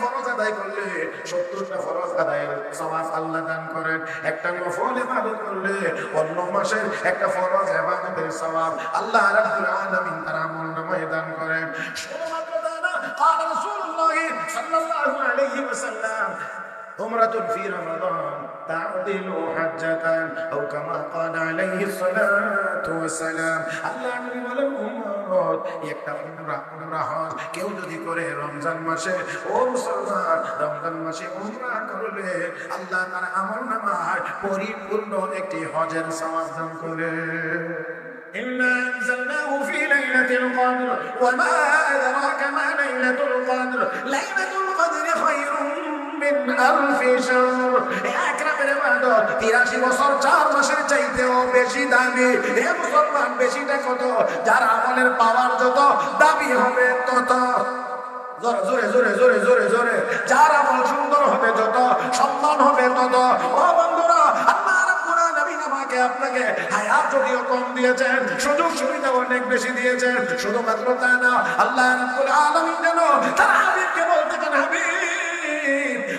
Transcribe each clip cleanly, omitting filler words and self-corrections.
ফরজ আদায় করলে 70টা ফরজ আদায়ের সওয়াব আল্লাহ দান করেন। একটা নফল ইবাদত করলে অন্য মাসের একটা ফরজ ইবাদতের সওয়াব আল্লাহ রাব্বুল আলামিন তার আমলনামায় দান করেন। শুধুমাত্র তা না, قال রাসূলুল্লাহ সাল্লাল্লাহু আলাইহি ওয়াসাল্লাম عمرة في رمضان تعدل حجة أو كما قال عليه الصلاة والسلام আল্লাহ নবী বলেন উম্মত একটা উমরা হজ কেউ যদি করে রমজান মাসে, ও মুসলমান, রমজান মাসে উমরা করলে আল্লাহ তার আমলনামায় পরিপূর্ণ একটি হজের সওয়াব দান করে। إنا أنزلناه في ليلة القدر وما أدراك ما ليلة القدر ليلة القدر خير من ألف شهر আকরামের ইবাদত 83 বছর 4 মাসের চাইতেও বেশি দামি। হে মুসলমান, বেশিটা কত? যার আমলের পাওয়ার যত দাবি হবে তত। জোরে জোরে জোরে জোরে জোরে জোরে যার আমল সুন্দর হবে যত, সম্মান হবে তত। ও বন্ধুরা, আল্লাহ রাব্বুল আলামিন আমাকে আপনাকে হায়াত যদিও কম দিয়েছেন, সুযোগ সুবিধা অনেক বেশি দিয়েছেন। শুধুমাত্র তা না, আল্লাহ রাব্বুল আলামিন যেন তার হাবিবকে বলতেছেন, হাবিব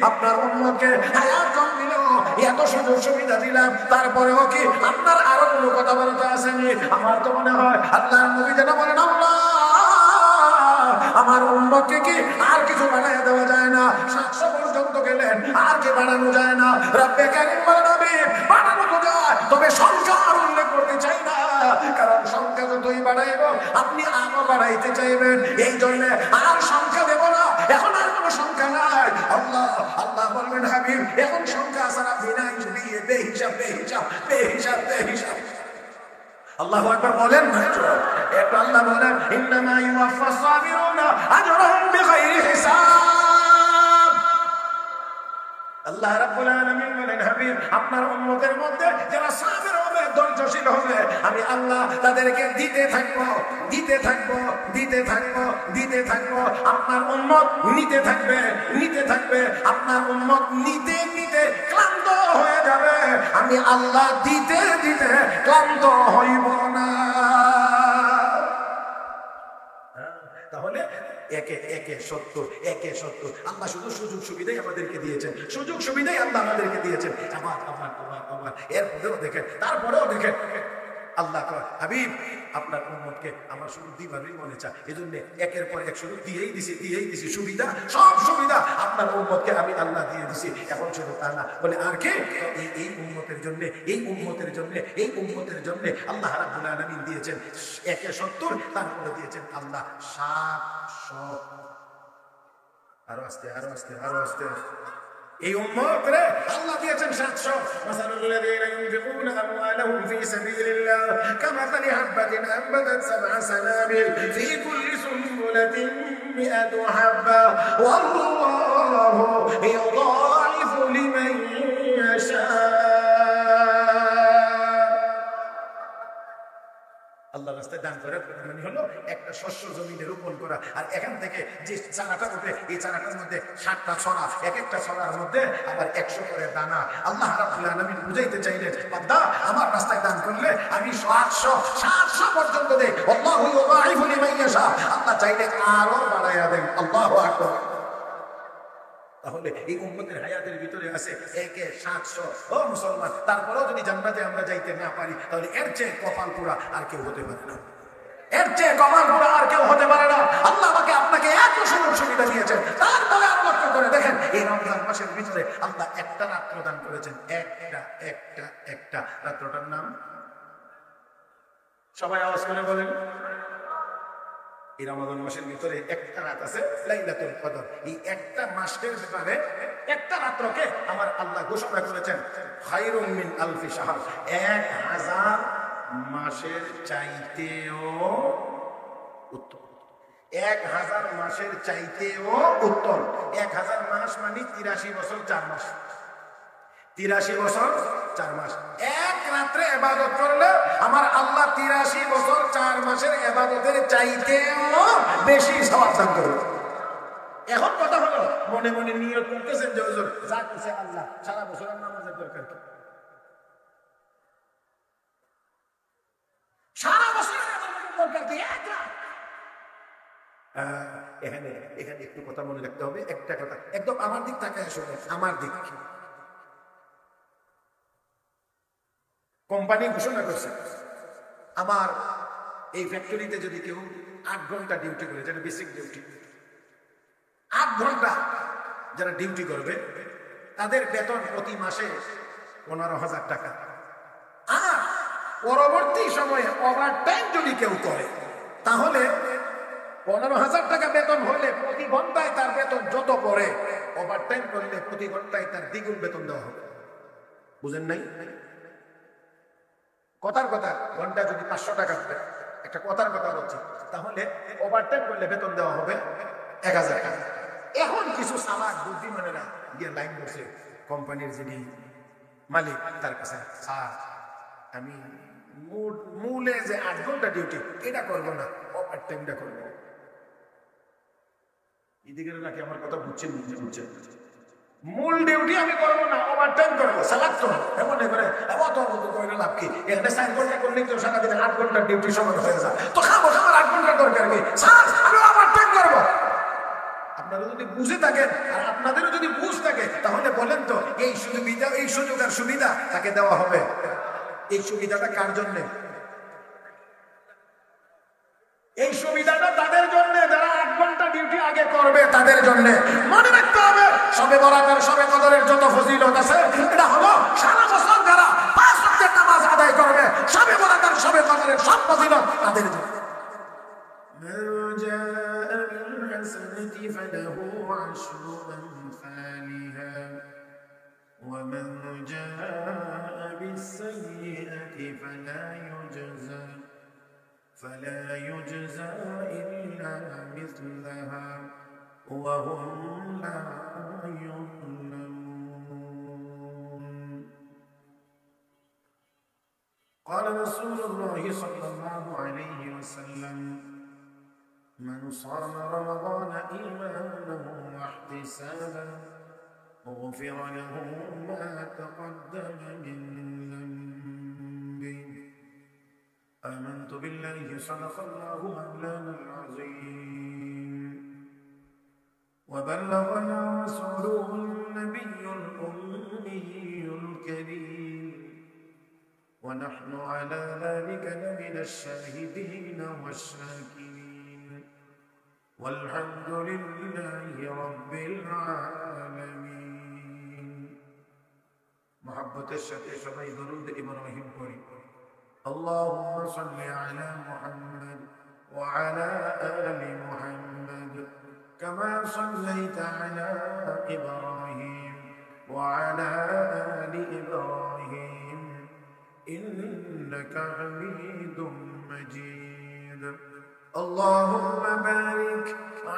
আপনার উম্মতকে হায়াত কম দিলেও এত সুযোগ সুবিধা দিলাম, তারপরেও কি আপনার আরো কোনো কথাবার্তা আসেনি? আমার তো মনে হয় আল্লাহর নবী যেন বলেন, আল্লাহ আমার উম্মতকে কি আর কিছু বাড়াইয়া দেওয়া যায় না? 700 পর্যন্ত গেলেন, আর কি বাড়ানো যায় না? রব্বে কারীম বলেন, নবী বাড়ানো তো যায়, তবে সংখ্যা আর উল্লেখ করতে চাই না, কারণ সংখ্যা যতই বাড়াইব আপনি আরো বাড়াইতে চাইবেন। এই জন্য আর সংখ্যা দেব না, এখন আর কোনো সংখ্যা নাই। আল্লাহ আল্লাহ বলবেন, হাবিব এখন সংখ্যা ছাড়া বিনাই দিয়ে বেহিসাব বেহিসাব বেহিসাব বেহিসাব। আল্লাহু আকবার বলেন না? একটু আল্লাহ বলেন, ইন্নামা ইউওয়াফাস সাবিরুনা আজরাহুম বিগাইরি হিসাব। আল্লাহ রাব্বুল আলামিন বলেন, হাবিব আপনার উম্মতের মধ্যে যারা সাবির হবে, ধৈর্যশীল হবে, আমি আল্লাহ তাদেরকে দিতে থাকবো দিতে থাকবো দিতে থাকবো দিতে থাকবো। আপনার উম্মত নিতে থাকবে নিতে থাকবে, আপনার উম্মত নিতে নিতে ক্লান্ত হয়ে যাবে, আমি আল্লাহ দিতে দিতে ক্লান্ত হইব না। তাহলে একে একে 70 একে 70 আল্লাহ শুধু সুযোগ সুবিধাই আমাদেরকে দিয়েছেন, সুযোগ সুবিধাই আল্লাহ আমাদেরকে দিয়েছেন। আবার আবার আবার আবার এরপরেও দেখেন, তারপরেও দেখেন আল্লাহ কয়, হাবিব আপনার উম্মতকে আমার শুধু দিবারই মনে চায়, এজন্য একের পর এক শুধু দিয়েই দিছি সুবিধা, সব সুবিধা আপনার উম্মতকে আমি আল্লাহ দিয়ে দিছি। এখন শুধু তা না, বলে আর কে? এই উম্মতের জন্য এই উম্মতের জন্য এই উম্মতের জন্য আল্লাহ রাব্বুল আলামিন দিয়েছেন একে 70, তারপরে দিয়েছেন আল্লাহ 700। আরো আস্তে আরো আস্তে আরো আস্তে। এই উম্মতরে আল্লাহ দিয়েছেন 700। মাসালুল্লাযীনা ইউনফিকুনা আমওয়ালাহুম ফি সাবিলিল্লাহ কামাসালি হাববাতিন আনবাতাত 7 সানাবিল ফি কুল্লি সুনবুলাতিন 100 হাব্বা ওয়াল্লাহু ইউদাইফু লিমান ইয়াশা। আল্লাহ রাস্তায় দান করার মানে হলো একটা শস্য জমিনে রোপণ করা, আর এখান থেকে যে চারাটা ওঠে এই চারাটার মধ্যে 7টা ছড়া, এক একটা ছড়ার মধ্যে আবার 100 করে দানা। আল্লাহ রাব্বুল আলামিন বুঝাইতে চাইলেন, বান্দা আমার রাস্তায় দান করলে আমি 700 পর্যন্ত দেই। আল্লাহু ইউদাইফু লিমান ইয়াশা, আল্লাহ চাইলে আরো বাড়াইয়া দেন। আল্লাহু আকবার। তাহলে এই উম্মতের হায়াতের ভিতরে আছে একে 700। ও মুসলমান, তারপরেও যদি জান্নাতে আমরা যাইতে না পারি, তাহলে এর চেয়ে কপাল পোড়া আর কেউ হতে পারে না, এর চেয়ে কপাল পোড়া আর কেউ হতে পারে না। আল্লাহ আমাকে আপনাকে এত সুযোগ সুবিধা দিয়েছেন, তারপরে লক্ষ্য করে দেখেন এই রমজান মাসের ভিতরে আল্লাহ একটা রাত্র দান করেছেন, একটা রাত্রটার নাম সবাই আওয়াজ করে বলেন। এই রমাদান মাসের ভিতরে একটা রাত আছে লাইলাতুল কদর। এই একটা মাসের ব্যাপারে একটা রাত্রকে আমার আল্লাহ ঘোষণা করেছেন খায়রুম মিন আলফি শাহর, 1000 মাসের চাইতেও উত্তম। 1000 মাসের চাইতেও উত্তম। 1000 মাস মানে 83 বছর 4 মাস। 83 বছর 4 মাস। এক রাত্রে ইবাদত করলে আমার আল্লাহ 83 বছর 4 মাসের ইবাদতের চাইতেও বেশি সওয়াব দান করবে। এখন কথা হলো, মনে মনে নিয়ত করতেছেন যে হুজুর যা করছে আল্লাহ সারা বছরের নামাজের দরকার কি? সারা বছরের নামাজের দরকার কি? এক রাত এখানে এখানে একটু কথা মনে রাখতে হবে, একটা কথা একদম আমার দিক তাকায় শুনে, আমার দিক। কোম্পানি ঘোষণা করছে আমার এই ফ্যাক্টরিতে যদি কেউ 8 ঘন্টা ডিউটি করে, যেটা বেসিক ডিউটি, 8 ঘন্টা যারা ডিউটি করবে তাদের বেতন প্রতি মাসে 15,000 টাকা। আর পরবর্তী সময়ে ওভারটাইম যদি কেউ করে তাহলে 15,000 টাকা বেতন হলে প্রতি ঘন্টায় তার বেতন যত পড়ে, ওভারটাইম করলে প্রতি ঘন্টায় তার দ্বিগুণ বেতন দেওয়া হবে। বুঝেন নাই? কথার কথা, ঘন্টা যদি 500 টাকা হবে, একটা কথার কথা বলছি, তাহলে ওভারটাইম করলে বেতন দেওয়া হবে 1000 টাকা। এখন কিছু সালাক বুদ্ধিমানেরা গিয়ে লাইন বসে কোম্পানির যিনি মালিক তার কাছে, স্যার আমি মূলে যে 8 ঘন্টা ডিউটি এটা করবো না, ওভারটাইমটা করবো। এদিকে নাকি আমার কথা বুঝছেন? বুঝছেন? মূল ডিউটি আমি করবো না, ওভারটাইম করবো। সালাক তো এমন করে অত করে লাভ কি? এখানে 4 ঘন্টা করলেই তো সারাদিনে 8 ঘন্টার ডিউটি সমান হয়ে যায়। তো খাবো, আমার 8 ঘন্টার দরকার কি? স্যার আমি ওভারটাইম করবো। আপনারা যদি বুঝে থাকেন আর আপনাদেরও যদি বুঝ থাকে তাহলে বলেন তো এই সুবিধা, এই সুযোগ আর সুবিধা তাকে দেওয়া হবে। এই সুবিধাটা কার জন্য? এই সুবিধাটা তাদের জন্য যারা 8 ঘন্টা ডিউটি আগে করবে, তাদের জন্য। মনে রাখতে হবে সবে বরাতের, সবে কদরের যত ফজিলত আছে এটা হলো সারা বছর যারা 5 ওয়াক্তের নামাজ আদায় করবে, সবে বরাতের, সবে কদরের সব ফজিলত তাদের জন্য। فله 10 أمثالها ومن جاء بالسيئة فلا يجزى إلا مثلها وهم لا يظلمون. قال رسول الله صلى الله عليه وسلم: من صام رمضان إيمانا واحتسابا غفر له ما تقدم من ذنبه. آمنت بالله صدق الله مولانا العظيم وبلغنا رسوله النبي الأمي الكريم ونحن على ذلك لمن الشاهدين والشاكرين والحمد لله رب العالمين. محبة الشتى سبعي درود إبراهيم قريب. اللهم صل على محمد وعلى آل محمد كما صليت على إبراهيم وعلى آل إبراهيم إنك حميد مجيد. اللهم بارك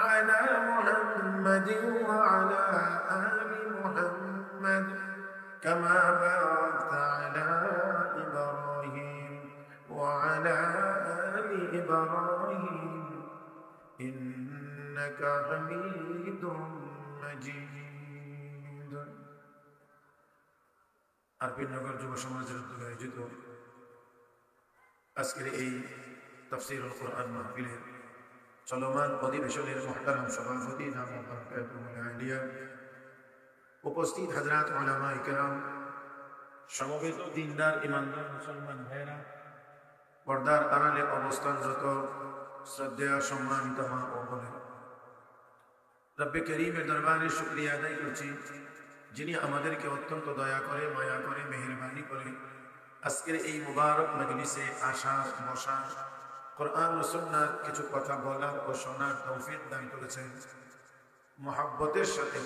على محمد وعلى آل محمد كما باركت على إبراهيم وعلى آل إبراهيم إنك حميد مجيد. আরপিনগর যুব সমাজের উদ্যোগে আয়োজিত আজকের এই তাফসীরুল কুরআন মাহফিলের চলমান অধিবেশনের মুহতারাম সভাপতি জনাব বরকাতুল আলিয়া, উপস্থিত হযরত উলামায়ে কেরাম, সমবেত দিনদার ইমানদার মুসলমান ভাইরা, পর্দার আড়ালে অবস্থানরত শ্রদ্ধেয় সম্মানিত মা ও বোনেরা, রব্বে করিমের দরবারে শুকরিয়া আদায় করছি যিনি আমাদেরকে অত্যন্ত দয়া করে, মায়া করে, মেহেরবানি করে আজকের এই মুবারক মজলিসে আসার, বসার, কোরআন ও সুন্নাহর কিছু কথা বলার ও শোনার তৌফিক দান করেছেন। মুহাব্বতের সাথে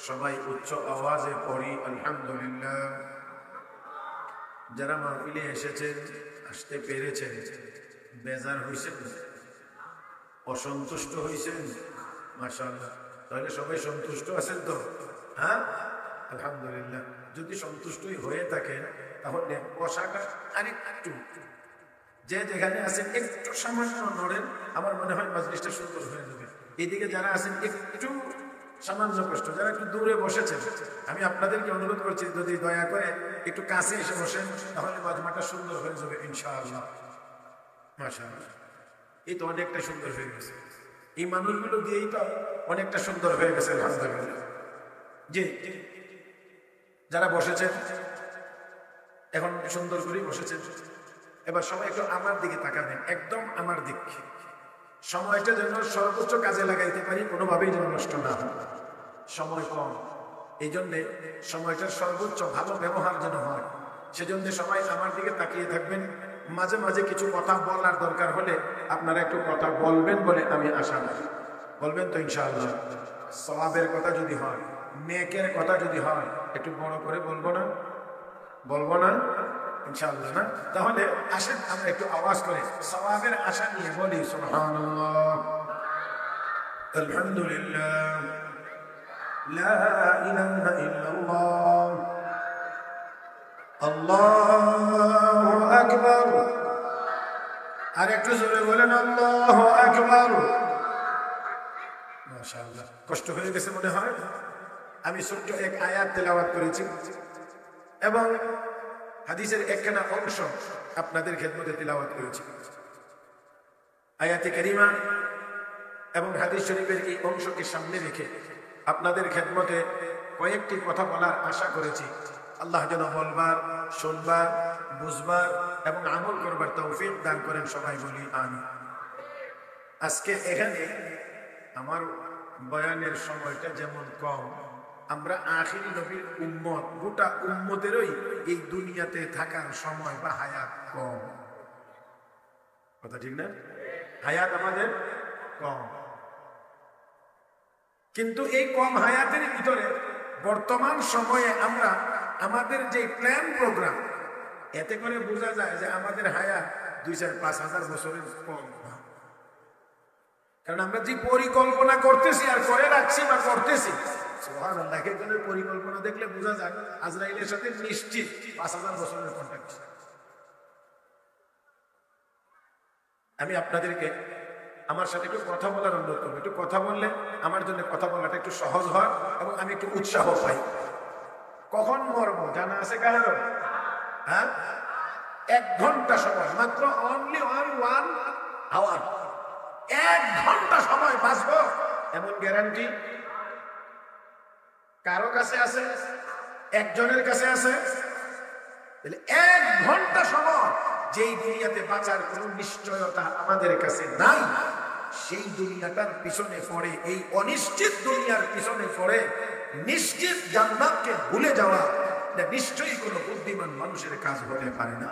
সবাই উচ্চ আওয়াজে পড়ি আলহামদুলিল্লাহ। যারা মাহফিলে এসেছেন, আসতে পেরেছেন, বেজার হয়েছেন, অসন্তুষ্ট হয়েছেন, মাশাআল্লাহ, তাহলে সবাই সন্তুষ্ট আছেন তো? হ্যাঁ, আলহামদুলিল্লাহ। যদি সন্তুষ্টই হয়ে থাকেন তাহলে বসাটা আরেকটু, যে যেখানে আছেন একটু সামান্য নড়েন, আমার মনে হয় মজলিসটা সুন্দর হয়ে যাবে। এদিকে যারা আছেন একটু সামান্য কষ্ট, যারা একটু দূরে বসেছেন, আমি আপনাদেরকে অনুরোধ করছি যদি দয়া করে একটু কাছে এসে বসেন তাহলে মজমাটা সুন্দর হয়ে যাবে ইনশাআল্লাহ। মাশাআল্লাহ, এই তো অনেকটা সুন্দর হয়ে গেছে। এই মানুষগুলো দিয়েই তো অনেকটা সুন্দর হয়ে গেছে আলহামদুলিল্লাহ। জি, যারা বসেছেন এখন সুন্দর করে বসেছেন, এবার সবাই একটু আমার দিকে তাকাবেন, একদম আমার দিক। সময়টা যেন সর্বোচ্চ কাজে লাগাইতে পারি, কোনোভাবেই যেন নষ্ট না হয়। সময় কম, এই জন্যে সময়টার সর্বোচ্চ ভালো ব্যবহার যেন হয়, সেজন্য সবাই আমার দিকে তাকিয়ে থাকবেন। মাঝে মাঝে কিছু কথা বলার দরকার হলে আপনারা একটু কথা বলবেন বলে আমি আশা করি। বলবেন তো ইনশাআল্লাহ? সওয়াবের কথা যদি হয়, নেকের কথা যদি হয়, একটু বড় করে বলবো না? বলবো না ইনশাআল্লাহ? না? তাহলে আসেন আমরা একটু আওয়াজ করে সওয়াবের আশা নিয়ে বলি সুবহানাল্লাহ, আলহামদুলিল্লাহ, লা ইলাহা ইল্লাল্লাহ, আল্লাহু আকবার। আর একটু জোরে বলেন আল্লাহু আকবার। মাশাআল্লাহ, কষ্ট হয়ে গেছে মনে হয়। আমি ছোট্ট এক আয়াত তেলাওয়াত করেছি এবং হাদিসের একখানা অংশ আপনাদের খেদমতে তেলাওয়াত করেছি। আয়াতে কারিমা এবং হাদিস শরীফের এই অংশকে সামনে রেখে আপনাদের খেদমতে কয়েকটি কথা বলার আশা করেছি। আল্লাহ যেন বলবার, শুনবার, বুঝবার এবং আমল করবার তৌফিক দান করেন, সবাই বলি আমিন। আজকে এখানে আমার বয়ানের সময়টা যেমন কম, আমরা আখিরি নবীর উম্মত, গোটা উম্মতেরই এই দুনিয়াতে থাকার সময় বা হায়াত কম। কথা ঠিক না? হায়াত আমাদের কম, কিন্তু এই কম হায়াতের ভিতরে বর্তমান সময়ে আমরা আমাদের যে প্ল্যান প্রোগ্রাম, এতে করে বোঝা যায় যে আমাদের হায়াত 2-4-5 হাজার বছরের কম। কারণ আমরা যে পরিকল্পনা করতেছি আর করে রাখছি বা করতেছি, সুবহানাল্লাহ, একজনের পরিকল্পনা দেখলে বোঝা যায় আজরাইলের সাথে নিশ্চিত 5,000 বছরের কন্ট্যাক্ট। আমি আপনাদেরকে আমার সাথে একটু কথা বলার অনুরোধ করবো। একটু কথা বললে আমার জন্য কথা বলাটা একটু সহজ হয় এবং আমি একটু উৎসাহ পাই। কখন মরবো জানা আছে কারো? হ্যাঁ, 1 ঘন্টা সময় মাত্র, অনলি ওয়ান আওয়ার। 1 ঘন্টা সময় বাঁচবো এমন গ্যারান্টি কারো কাছে আছে? একজনের কাছে আছে? 1 ঘন্টা সময় যেই দুনিয়াতে বাঁচার কোন নিশ্চয়তা আমাদের কাছে নাই, সেই দুনিয়াটার পিছনে পড়ে, এই অনিশ্চিত দুনিয়ার পিছনে পড়ে নিশ্চিত জান্নাতকে ভুলে যাওয়া নিশ্চয়ই কোনো বুদ্ধিমান মানুষের কাজ হতে পারে না।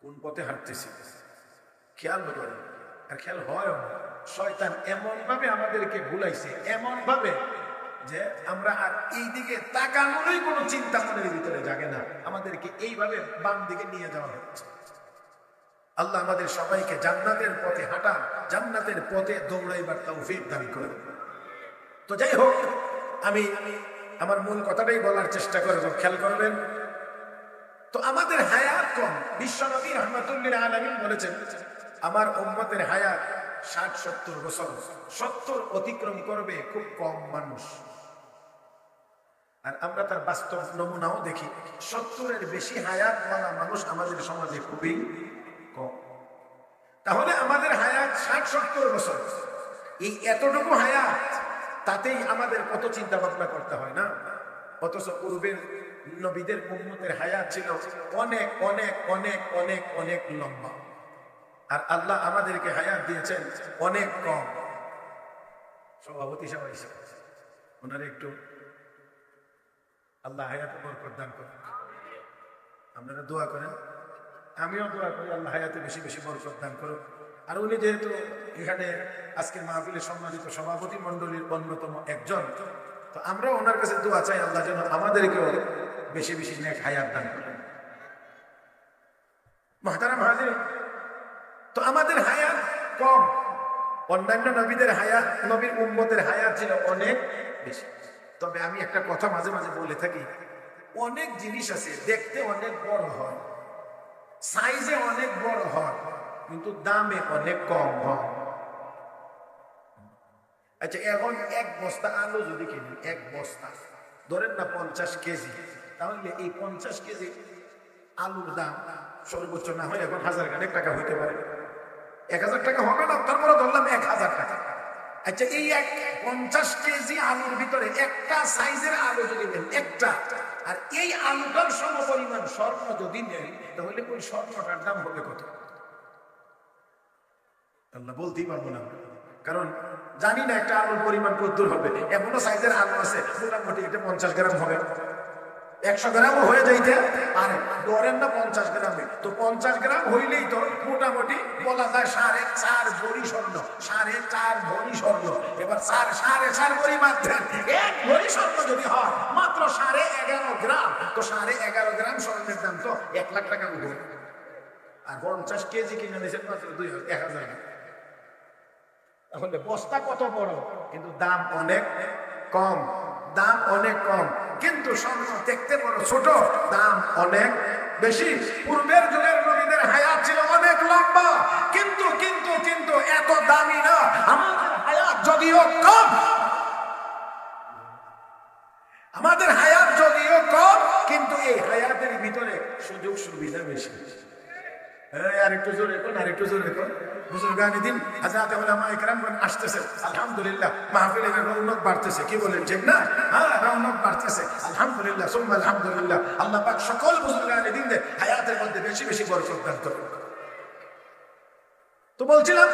কোন পথে হাঁটতেছি খেয়াল করেন, আর খেয়াল হয় শয়তান এমন ভাবে আমাদেরকে ভুলাইছে, এমন ভাবে যে আমরা আর এই দিকে তাকানোরই কোনো চিন্তা মনের ভিতরে জাগে না, আমাদেরকে এইভাবে বাম দিকে নিয়ে যাওয়া হচ্ছে। আল্লাহ আমাদের সবাইকে জান্নাতের পথে হাঁটা, জান্নাতের পথে দৌড়াইবার তৌফিক দান করুন। তো যাই হোক, আমি আমার মূল কথাটাই বলার চেষ্টা করব, খেয়াল করবেন। তো আমাদের হায়াত কম। বিশ্বনবী রাহমাতুল্লিল আলামিন বলেছেন, আমার উম্মতের হায়াত 60-70 বছর। 70 অতিক্রম করবে খুব কম মানুষ। আর আমরা তার বাস্তব নমুনাও দেখি, 70-এর বেশি হায়াতওয়ালা মানুষ আমাদের সমাজে খুবই কম। তাহলে আমাদের হায়াত 60-70 বছর। এই এতটুকু হায়াত, তাতেই আমাদের কত চিন্তা ভাবনা করতে হয় না? অথচ পূর্বের নবীদের উম্মতের হায়াত ছিল অনেক অনেক অনেক অনেক অনেক লম্বা, আর আল্লাহ আমাদেরকে হায়াত দিয়েছেন অনেক কম। সভাপতি সাহেব ওনারা একটু আল্লাহ হায়াতে বরকত দান করেন। আপনারা দোয়া করেন, আমিও দোয়া করি আল্লাহ হায়াতে বেশি বেশি বরকত দান করুন। আর উনি যেহেতু এখানে আজকের মাহফিলের সম্মানিত সভাপতি মণ্ডলীর অন্যতম একজন, তো আমরা ওনার কাছে দোয়া চাই আল্লাহ যেন আমাদেরকেও বেশি বেশি নেক হায়াত দান করেন। মুহতারাম হাজির, তো আমাদের হায়াত কম। অন্যান্য নবীদের হায়াত, নবীর উম্মতের হায়াত ছিল অনেক বেশি। তবে আমি একটা কথা মাঝে মাঝে বলে থাকি, অনেক জিনিস আছে দেখতে অনেক বড় হয়, সাইজে অনেক বড় হয়, কিন্তু দামে অনেক কম হয়। আচ্ছা, এখন 1 বস্তা আলু যদি কিনি, 1 বস্তা ধরেন না 50 কেজি, তাহলে এই 50 কেজি আলুর দাম সর্বোচ্চ না হয় এখন 1000 টাকা হইতে পারে। 1000 টাকা হবে না, তারপরে ধরলাম 1000 টাকা। আচ্ছা, এই 50 কেজি আলুর ভিতরে একটা সাইজের আলু যদি নেন, একটা, আর এই আলুটার সমপরিমাণ স্বর্ণ যদি নেই, তাহলে ওই স্বর্ণটার দাম হবে কত? আল্লাহ বলতেই পারবো না, কারণ জানি না একটা আলুর পরিমাণ কত হবে। এমনও সাইজের আলু আছে মোটামুটি এটা 50 গ্রাম হবে, 100 গ্রামও হয়ে যাইতে পারে, ধরেন না 50 গ্রামে। তো 50 গ্রাম হইলেই তো মোটামুটি বলা যায় 4.5 ভরি স্বর্ণ, 4.5 ভরি স্বর্ণ। এবার 4.5 ভরি মাত্রা 1 ভরি স্বর্ণ যদি হয় মাত্র 11.5 গ্রাম, তো 11.5 গ্রাম স্বর্ণের দাম তো 1 লাখ টাকা উপরে। আর 50 কেজি কিনে নিয়েছেন মাত্র 1000 টাকা। তাহলে বস্তা কত বড়, কিন্তু দাম অনেক কম, দাম অনেক কম। কিন্তু স্বর্ণ দেখতে বড় ছোট, দাম অনেক বেশি। পূর্বের যুগের নবীদের হায়াত ছিল অনেক লম্বা, কিন্তু কিন্তু কিন্তু এত দামি না। আমাদের হায়াত যদিও কম, আমাদের হায়াত যদিও কম, কিন্তু এই হায়াতের ভিতরে সুযোগ সুবিধা বেশি। আর একটু জোরে কোন, আর একটু জোরে কোন। বুজুর্গানি দিন হযরত উলামায়ে কেরামগণ আসতেছে, আলহামদুলিল্লাহ মাহফিলের রৌনক বাড়তেছে, কি বলেন ঠিক না? হ্যাঁ, রৌনক বাড়তেছে, আলহামদুলিল্লাহ সুম্মা আলহামদুলিল্লাহ। আল্লাহ পাক সকল বুজুর্গানি দিনদের হায়াতের মধ্যে বেশি বেশি বরকত দান করুন। তো বলছিলাম,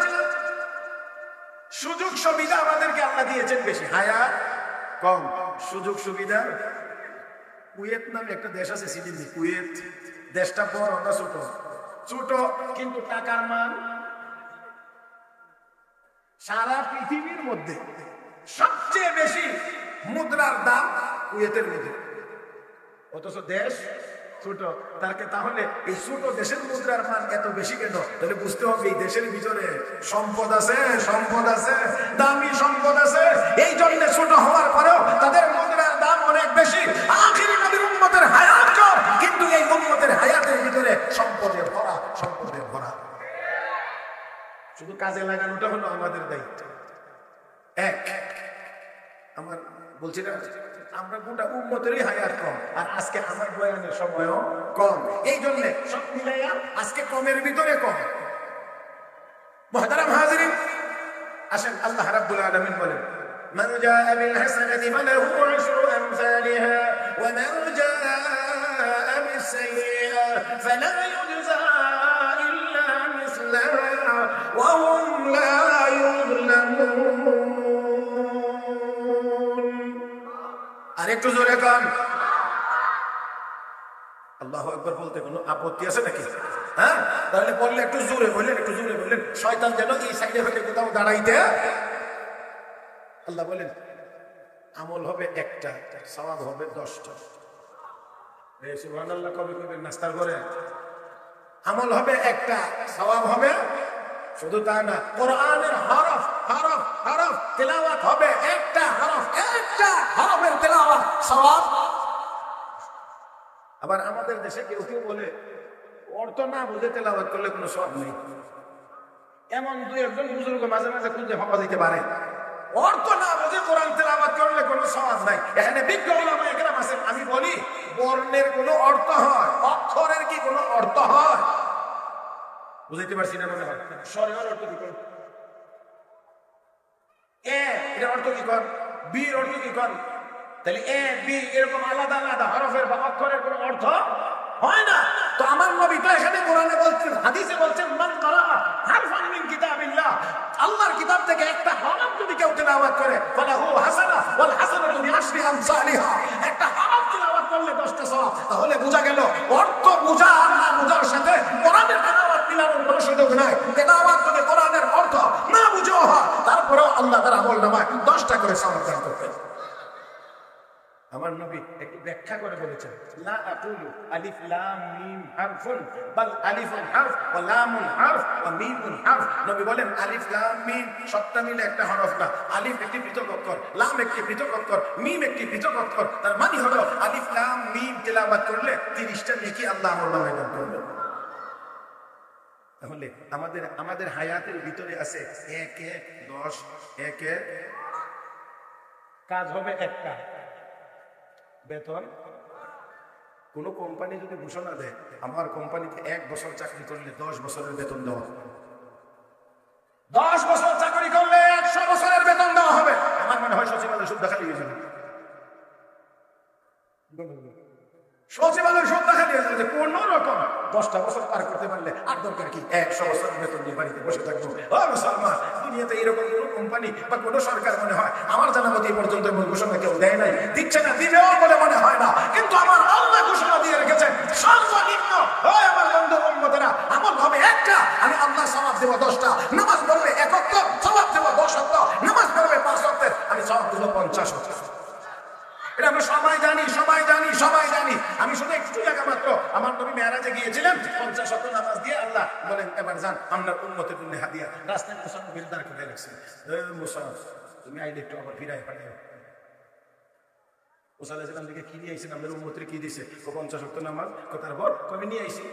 সুযোগ সুবিধা আমাদেরকে আল্লাহ দিয়েছেন বেশি, হায়াত কম, সুযোগ সুবিধা। কুয়েত নামে একটা দেশ আছে সিডনি, কুয়েত। দেশটা বড় না ছোট? ছোট, কিন্তু টাকার মান সারা পৃথিবীর মধ্যে সবচেয়ে বেশি মুদ্রার দাম কুয়েতের মধ্যে, অথচ দেশ ছোট। তাহলে এই ছোট দেশের মুদ্রার মান এত বেশি কেন? তাহলে বুঝতে হবে এই দেশের ভিতরে সম্পদ আছে, সম্পদ আছে, দামি সম্পদ আছে। এই জন্য ছোট হওয়ার পরেও তাদের মুদ্রার দাম অনেক বেশি। আখিরি নবীর উম্মতের হায়াত কম, কিন্তু এই উম্মতের হায়াতের ভিতরে সম্পদে ভরা, সম্পদে ভরা। শুধু কাজে লাগানোটা হলো আমাদের দায়িত্ব। আমার বলছি না, আমরা গোটা উম্মতেরই হায়াত কম, আর আজকে আমার বয়ানের সময়ও কম। এই জন্য সব মিলাইয়া আজকে কমের ভিতরে কম। মুহতারাম হাজিরিন, আসেন আল্লাহ রাব্বুল আলামিন বলেন, মান জাআ বিল হাসানাতি ফালাহু আশরু আমসালিহা ওয়া মান জাআ বিস সাইয়্যা ফালা ইউজা ইল্লা মিসলাহা ওয়া হুম লা ইউযলামুন। আরেকটু জোরে কান। আল্লাহু আকবার বলতে কোনো আপত্তি আছে নাকি? হ্যাঁ, তাহলে বললে একটু জোরে বললেন, একটু জোরে বললেন, শয়তান যেন এই সাইডে হতে কোথাও দাঁড়াইতে। আল্লাহ বলেন, আমল হবে একটা, সওয়াব হবে 10টা। সুবহানাল্লাহ কবে কবে নাস্তার করে। আমল হবে একটা, সওয়াব হবে, শুধু তা না, কোরআনের হরফ হরফ হরফ তেলাওয়াত হবে, একটা হরফ, একটা হরফের তেলাওয়াত সওয়াব। আবার আমাদের দেশে কেউ কেউ বলে অর্থ না বুঝে তেলাওয়াত করলে কোনো সওয়াব নেই। এমন দুই একজন বুজুর্গ মাঝে মাঝে খুঁজে পাওয়া যেতে পারে, অর্থ না বুঝে কোরআন তেলাওয়াত করলে কোনো সওয়াব নাই। এখানে বিজ্ঞ উলামায়ে কেরাম আছেন। আমি বলি, বর্ণের কোনো অর্থ হয়, অক্ষরের কি কোনো অর্থ হয়? বুঝাইতে পারছি না মনে হয়। স্বরের অর্থ কি কর? এ এর অর্থ কি কর? বি এর অর্থ কি কর? তাহলে এ বি এরকম আলাদা আলাদা হরফের বা অক্ষরের কোনো অর্থ হয় না। তো আমার নবী তো এখানে কোরআনে বলছেন, হাদিসে বলছেন, মান কারা হারফান মিন কিতাবিল্লাহ, আল্লাহর কিতাব থেকে একটা হরফ যদি কেউ তেলাওয়াত করে, ফালাহু হাসানা ওয়াল হাসানাতু বিআশরি আমসালিহা, একটা হরফ তেলাওয়াত করলে 10টা সওয়াব। তাহলে বোঝা গেল অর্থ বোঝা আর না বোঝার সাথে কোরআনের তেলাওয়াত মিলানোর কোনো সুযোগ নাই। তেলাওয়াত যদি কোরআনের অর্থ না বুঝেও হয়, তারপরেও আল্লাহ তার আমলনামায় 10টা করে সওয়াব দান করবেন। আমার নবী একটু ব্যাখ্যা করে বলেছেন, লা আকুলু আলিফ লাম মিম হারফুন বাল আলিফুন হারফ ওয়া লামুন হারফ ওয়া মিমুন হারফ। নবী বলেন আলিফ লাম মিম সবটা মিলে একটা হরফ না। আলিফ একটি পৃথক অক্ষর, লাম একটি পৃথক অক্ষর, মিম একটি পৃথক অক্ষর। তার মানে হলো আলিফ লাম মিম তেলাওয়াত করলে 30টা নেকি আল্লাহ আমলনামায় দান করবেন। তাহলে আমাদের হায়াতের ভিতরে আছে 1 1 10, 1 1 কাজ হবে একটা, বেতন। কোন কোম্পানি যদি ঘোষণা দেয় আমার কোম্পানিতে 1 বছর চাকরি করলে 10 বছরের বেতন দেওয়া, 10 বছর চাকরি করলে 100 বছরের বেতন দেওয়া হবে। আমার মনে হয় সচিবালয় সুদ্ধা খালি গেছিল, সচিবালয় সুদ্ধা খালি গেছিল যে কোন রকম 10টা বছর পার করতে পারলে আর দরকার কি 100 বছর বেতন দিয়ে বাড়িতে বসে থাকবো। মুসলমান, দুনিয়াতে এরকম কোন কোম্পানি বা কোন সরকার মনে হয় আমার জানা মতো এই পর্যন্ত এমন ঘোষণা কেউ দেয় নাই, দিচ্ছে না, দিবেও বলে মনে হয় না। কিন্তু আমার আল্লাহ ঘোষণা দিয়ে রেখেছেন সর্বনিম্ন আমার বন্ধু উম্মতেরা আমল হবে একটা, আমি আল্লাহ সওয়াব দেব 10টা, নামাজ পড়বে 1 ওয়াক্ত সওয়াব দেব 10 ওয়াক্ত, নামাজ পড়বে 5 ওয়াক্তের আমি সওয়াব দেব 50 ওয়াক্ত। এটা আমরা সবাই জানি, সবাই জানি, সবাই জানি। আমি শুধু একটু জায়গা মাত্র, আমার নবী মেরাজে গিয়েছিলেন 50 ওয়াক্ত নামাজ দিয়ে আল্লাহ বলেন এবার যান আপনার উম্মতের জন্য হাদিয়া। রাস্তায় মুসা নবীর দাঁড় করে রাখছেন, মুসা তুমি আইলে একটু আবার ফিরাই পাঠাও। মুসা আলাইহিস সালাম থেকে কি নিয়ে আইছেন, আপনার উম্মতের কি দিছে? 50 ওয়াক্ত নামাজ। তারপর কবে নিয়ে আইছি?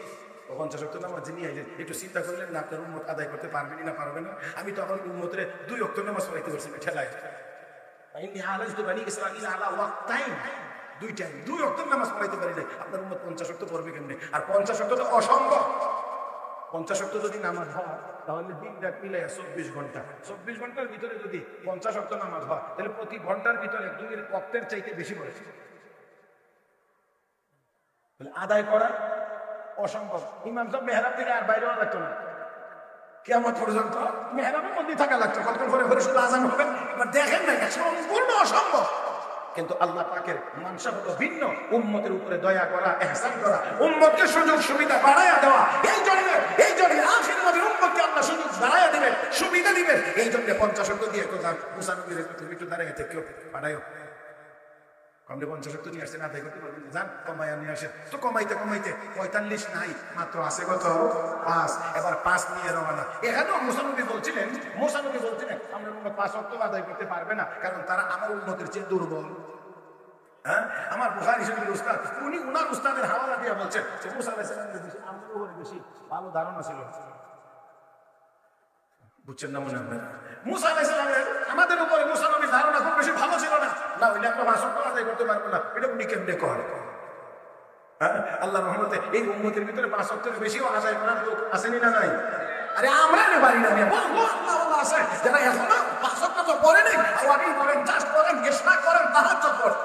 50 ওয়াক্ত নামাজ নিয়ে আইলেন। একটু চিন্তা করলেন না আপনার উম্মত আদায় করতে পারবেন না পারবে না? আমি তখন উম্মতের 2 ওয়াক্ত নামাজ পড়াইতে পারছি ঠেলায়। দুই ওয়াক্ত নামাজ পড়াইতে পারি নাই, আপনার উম্মত 50 ওয়াক্ত পড়বে কেমনে? আর 50 ওয়াক্ত তো অসম্ভব। 50 ওয়াক্ত যদি নামাজ হয় তাহলে দিন রাত মিলাই 24 ঘন্টা, 24 ঘন্টার ভিতরে যদি 50 ওয়াক্ত নামাজ হয় তাহলে প্রতি ঘন্টার ভিতরে 2 ওয়াক্তের চাইতে বেশি পড়েছে। আদায় করা অসম্ভব। ইমাম সাহেব মেহরাব থেকে আর বাইরে হওয়া লাগতো না, কিয়ামত পর্যন্ত মেহরাবের মধ্যে থাকা লাগতো। কতক্ষণ পরে ঘরে শুধু আজান হবে। এবার দেখেন না, সম্পূর্ণ অসম্ভব। কিন্তু আল্লাহ পাকের মানসা হলো ভিন্ন, উম্মতের উপরে দয়া করা, ইহসান করা, উম্মতকে সুযোগ সুবিধা বাড়ায়া দেওয়া। এই জন্য আখির নবীর উম্মতকে আল্লাহ সুযোগ বাড়ায়া দিবেন, সুবিধা দিবেন। এই জন্য 50 ওয়াক্ত দিয়ে মুসা নবীর তুমি একটু দাঁড়িয়ে থেকেও বাড়ায়ও। কমলে 50 ওয়াক্ত নিয়ে আসছেন, আদায় করতে পারবেন, যান কমাইয়া নিয়ে আসেন। তো কমাইতে কমাইতে 45 নাই, মাত্র আছে কত? 5। এবার 5 নিয়ে রওনা। এখানেও মুসা নবী বলছিলেন আমরা 5 ওয়াক্ত আদায় করতে পারবে না, কারণ তারা আমার উম্মতের চেয়ে দুর্বল। হ্যাঁ, আমার বুখারী শরীফের উস্তাদ, উনি উনার উস্তাদের হাওয়ালা দিয়ে বলছেন যে মুসা আলাইহিস সালামের বেশি আমাদের উপরে বেশি ভালো ধারণা ছিল। বুঝছেন না মনে হয়? মুসা আলাইহিস সালামের আমাদের উপরে মুসা নবীর ধারণা খুব বেশি ভালো ছিল না। না হইলে আমরা 5 ওয়াক্ত আদায় করতে পারবো না, এটা উনি কেমনে করে? হ্যাঁ, আল্লাহর রহমতে এই উম্মতের ভিতরে 5 ওয়াক্তের বেশিও আদায় করার লোক আসেনি না নাই? আরে আমরা নে পারি না, আল্লাহ আছে যারা এখনো 5 ওয়াক্ত তো পড়ে নেই, আওয়ামী করেন, চাষ করেন, গেসনা করেন, তাহাজ্জুদ করেন।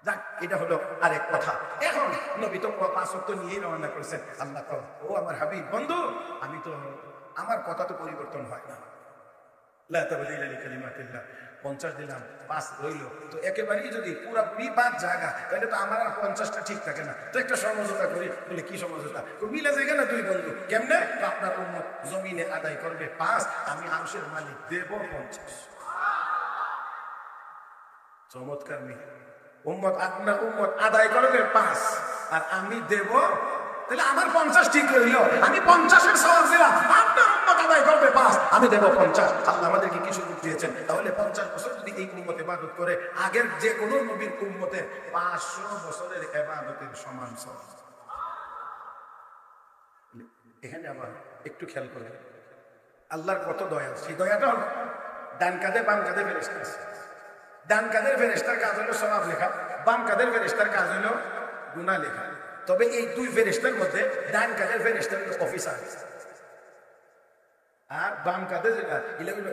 যাক, এটা হলো আরেক কথা। এখন নবী তো 5 ওয়াক্ত নিয়েই রওনা করেছেন। আল্লাহ তো ও আমার হাবিব বন্ধু, আমি তো আমার কথা তো পরিবর্তন হয় না। লা তাবদীলা লিকালিমাতিল্লাহ। 50 দিলাম, 5 রইল, তো একেবারেই যদি পুরোপুরি 5 জায়গা তাহলে তো আমার আর 50টা ঠিক থাকে না। তো একটা সমঝোতা করি। বলে কি সমঝোতা? মিলে যায় না 2 বন্ধু। কেমনে? আপনার উম্মত জমিনে আদায় করবে 5, আমি আরশের মালিক দেব 50। চমৎকার মিল। আপনার উম্মত আদায় করবে 5 আর আমি দেব, তাহলে আমার 50 ঠিক রইল। আমি 50-এর সওয়াব দিলাম, আপনার উম্মত আদায় করবে 5, আমি দেব 50। আল্লাহ আমাদেরকে কি সুযোগ দিয়েছেন? তাহলে 50 বছর যদি এই উম্মত ইবাদত করে, আগের যে কোনো নবীর উম্মতের 500 বছরের ইবাদতের সমান সওয়াব। এখানে আবার একটু খেয়াল করে আল্লাহর কত দয়া। সেই দয়াটা হলো ডান কাঁধে বাম কাঁধে ফেরেশতা আছে। ডান কাঁধের ফেরেশতার কাজ হলো সওয়াব লেখা, বাম কাঁধের ফেরেশতার কাজ হলো গুনাহ লেখা। তবে এই 2 ফেরেশতার মধ্যে ডান কাঁধের ফেরেশতা হলো অফিসার, আর বাম কাঁধের যেটা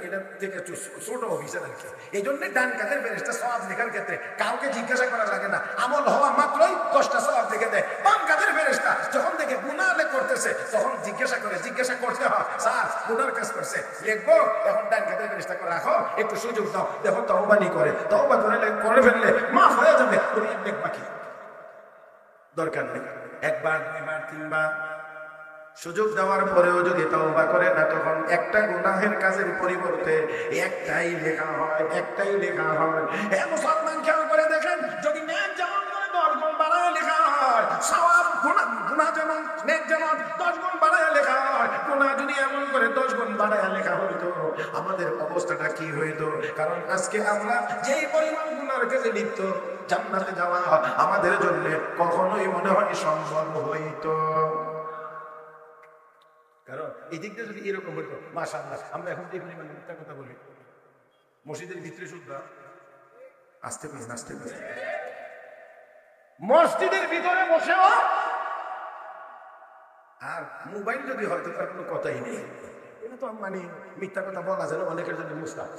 এটা থেকে ছোট অফিসার আর কি। এই জন্য ডান কাঁধের ফেরেশতা সওয়াব লেখার ক্ষেত্রে কাউকে জিজ্ঞাসা করা লাগে না, আমল হওয়া মাত্রই 10টা সওয়াব লিখে দেয়। বাম কাঁধের ফেরেশতা যখন থেকে গুনাহ করতেছে তখন জিজ্ঞাসা করতে হয়, স্যার গুনার কাজ করছে লিখবো? এখন ডান কাঁধের ফেরেশতা করে রাখো, একটু সুযোগ দাও, দেখো তওবা করে ফেললে মাফ হয়ে যাবে। তুমি লিখবা কি? দরকার নেই। 1 বার 2 বার 3 বার সুযোগ দেওয়ার পরেও যদি তওবা করে না, তখন একটা গুনাহের কাজের পরিবর্তে একটাই লেখা হয়। হে মুসলমান, খেয়াল করে দেখেন, যদি নেক যেমন করে 10 গুণ বাড়ায় লেখা হয়, সওয়াব গুনাহ যেমন নেক যেমন 10 গুণ বাড়ায় লেখা হয়, গুনাহ যদি এমন করে 10 গুণ বাড়ায় লেখা হইতো, আমাদের অবস্থাটা কি হইতো? কারণ আজকে আমরা যেই পরিমাণ গুনার কাজে লিপ্ত, জান্নাতে যাওয়া আমাদের জন্য কখনোই মনে হয় সম্ভব হইতো। কারণ এই দিক দিয়ে যদি এরকম হইতো, মাশাআল্লাহ, আমরা এখন যে পরিমাণ মিথ্যা কথা বলি মসজিদের ভিতরে, শুদ্ধ আসতে পারি মসজিদের ভিতরে বসেও, আর মোবাইল যদি হয়তো তার কোনো কথাই নেই, এটা তো মানে মিথ্যা কথা বলা যায় না, অনেকের জন্য মুস্তাহাব।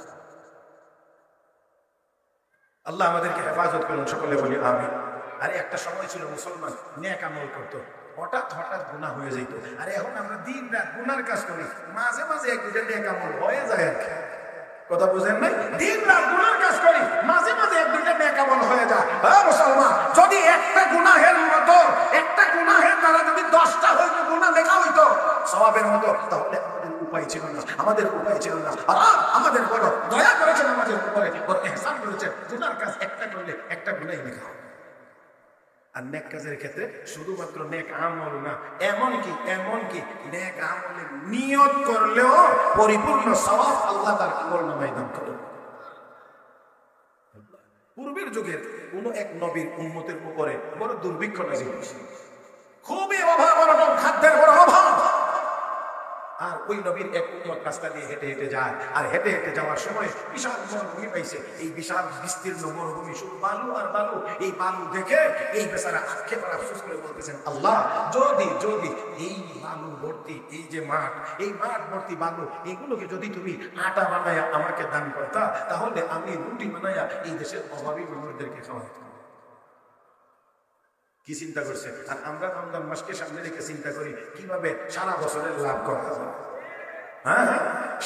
আল্লাহ আমাদেরকে হেফাজত করুন, সকলে বলি আমিন। আরে একটা সময় ছিল মুসলমান নেক আমল করতো, হঠাৎ হঠাৎ গুনাহ হয়ে যেত। আর এখন আমরা দিন রাত গুনার কাজ করি, মাঝে মাঝে এক দুটা নেক আমল হয়ে যায় আর কি। কথা বুঝেন নাই? দিন রাত গুনার কাজ করি, মাঝে মাঝে এক দুটা নেক আমল হয়ে যায়। হ্যাঁ মুসলমান, যদি একটা গুনাহের মতো, একটা গুনাহের দ্বারা যদি 10টা হইতো গুনাহ লেখা হইতো সওয়াবের মতো, তাহলে আমাদের উপায় ছিল না, আমাদের উপায় ছিল না। আর আমাদের বড় দয়া করেছেন আমাদের উপরে, বড় ইহসান করেছেন। গুনার কাজ একটা করলে একটা গুনাহ লেখা হয়। আর নেক কাজের ক্ষেত্রে শুধুমাত্র নেক আমল না, এমনকি নেক আমলে নিয়ত করলেও পরিপূর্ণ সওয়াব আল্লাহ তার আমলনামায় দান করেন। পূর্বের যুগের কোন এক নবীর উম্মতের উপরে বড় দুর্ভিক্ষ নাযিল হয়েছে, খুবই অভাব, অনটন, খাদ্যের বড় অভাব। আর ওই নবীর এক উম্মত রাস্তা দিয়ে হেঁটে হেঁটে যায়, আর হেঁটে হেঁটে যাওয়ার সময় বিশাল মরুভূমি পাইছে। এই বিশাল বিস্তীর্ণ মরুভূমি, শুধু বালু আর বালু। এই বালু দেখে এই বেচারা আক্ষেপ আর আফসোস করে বলতেছেন, আল্লাহ যদি এই বালু ভর্তি এই যে মাঠ, এই মাঠ ভর্তি বালু, এগুলোকে যদি তুমি আটা বানায়া আমাকে দান করতা, তাহলে আমি রুটি বানায়া এই দেশের অভাবী মানুষদেরকে খাওয়াইতাম। কি চিন্তা করছে? আর আমরা রমজান মাসকে সামনে রেখে চিন্তা করি কিভাবে সারা বছরের লাভ করা যায়। হ্যাঁ,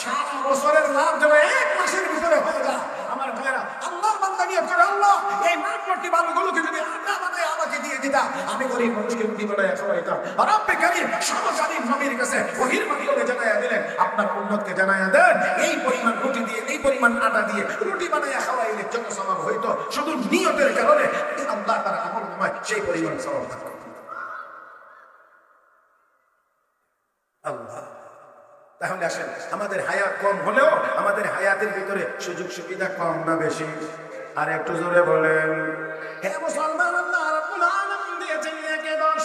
সারা বছরের লাভ যেন এক মাসের ভিতরে হয়ে যায়। আমার ভাইরা, আল্লাহর বান্দা নিয়ত করে, আল্লাহ এই মাঠ ভর্তি বালুগুলোকে যদি আটা বানায় আমাকে দিয়ে দিতা, আমি গরিব মানুষকে রুটি বানায় খাওয়াইতাম। রব্বে কারীম সমকালীন নবীর কাছে ওহীর মাধ্যমে জানায়া দিলেন, আপনার উম্মতকে জানায়া দেন, এই পরিমাণ রুটি দিয়ে, এই পরিমাণ আটা দিয়ে রুটি বানায় খাওয়াইলে যত সওয়াব হইতো, শুধু নিয়তের কারণে আল্লাহ তার আমলনামায় সেই পরিমাণ সওয়াব দান করতেন। আল্লাহ, তাহলে আসেন, আমাদের হায়াত কম হলেও আমাদের হায়াতের ভিতরে সুযোগ সুবিধা কম না বেশি? আর একটু জোরে বলেন। হে মুসলমান, আল্লাহ রাব্বুল আলামিন দিয়েছেন একে 10।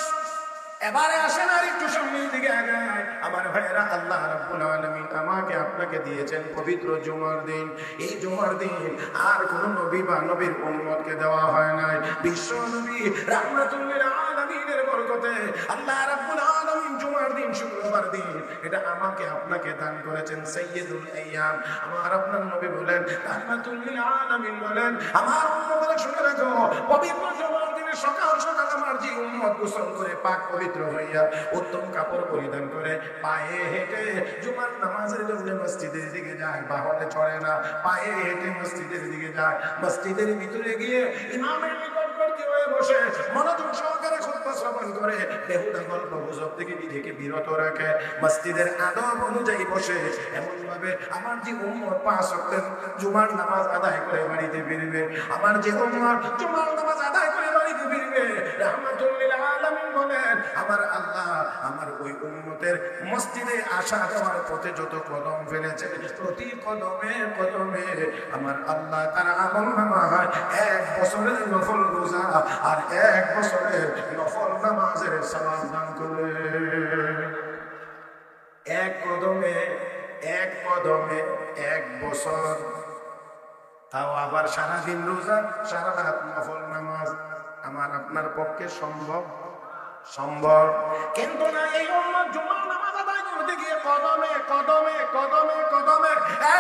এবারে আসেন আর একটু সামনের দিকে আগাই। আমার ভাইরা, আল্লাহ রাব্বুল আলামিন আমাকে আপনাকে দিয়েছেন পবিত্র জুমার দিন। এই জুমার দিন আর কোন নবী বা নবীর উম্মতকে দেওয়া হয় নাই। বিশ্ব নবী রাহমাতুল লিল আলামিনের বরকতে আল্লাহ রাব্বুল আলামিন জুমার দিন, শুক্রবার দিন, এটা আমাকে আপনাকে দান করেছেন। সাইয়্যিদুল আইয়াম আমার আপনার নবী বলেন, রাহমাতুল লিল আলামিন বলেন, আমার উম্মতরা শুনে রাখো, পবিত্র জুমার দিনে সকাল সকাল আমার যে উম্মত গোসল করে পাক পবিত্র হইয়া উত্তম কাপড় পরিধান করে পায়ে হেঁটে জুমার নামাজের জন্য মসজিদের দিকে যায়, বাহনে চড়ে না, পায়ে হেঁটে মসজিদের দিকে যায়। মসজিদের ভিতরে গিয়ে ইমামের নিকটবর্তী হয়ে বসে মনোযোগ সহকারে খুতবা শ্রবণ করে, বেহুদা গল্প গুজব থেকে নিজেকে বিরত রাখে, মসজিদের আদব অনুযায়ী বসে, এমন ভাবে আমার যে উম্মত 5 ওয়াক্ত জুমার নামাজ আদায় করে বাড়িতে ফিরবে, আমার যে উম্মত জুমার নামাজ আদায় করে বাড়িতে ফিরবে, রাহমাতুল লিল আলামিন বলেন, আমার আল্লাহ আমার ওই উম্মতের মসজিদে আসা যাওয়ার পথে যত কদম ফেলেছে, প্রতি কদমে কদমে আমার আল্লাহ তার আমলনামায় 1 বছরের নফল রোজা আর 1 বছরের নফল নামাজের সওয়াব দান করে। এক কদমে 1 বছর, তাও আবার সারাদিন রোজা, সারা রাত নফল নামাজ। আমার আপনার পক্ষে সম্ভব? কিন্তু না, এই উম্মত জুমার নামাজ আদায় করতে গিয়ে কদমে কদমে কদমে কদমে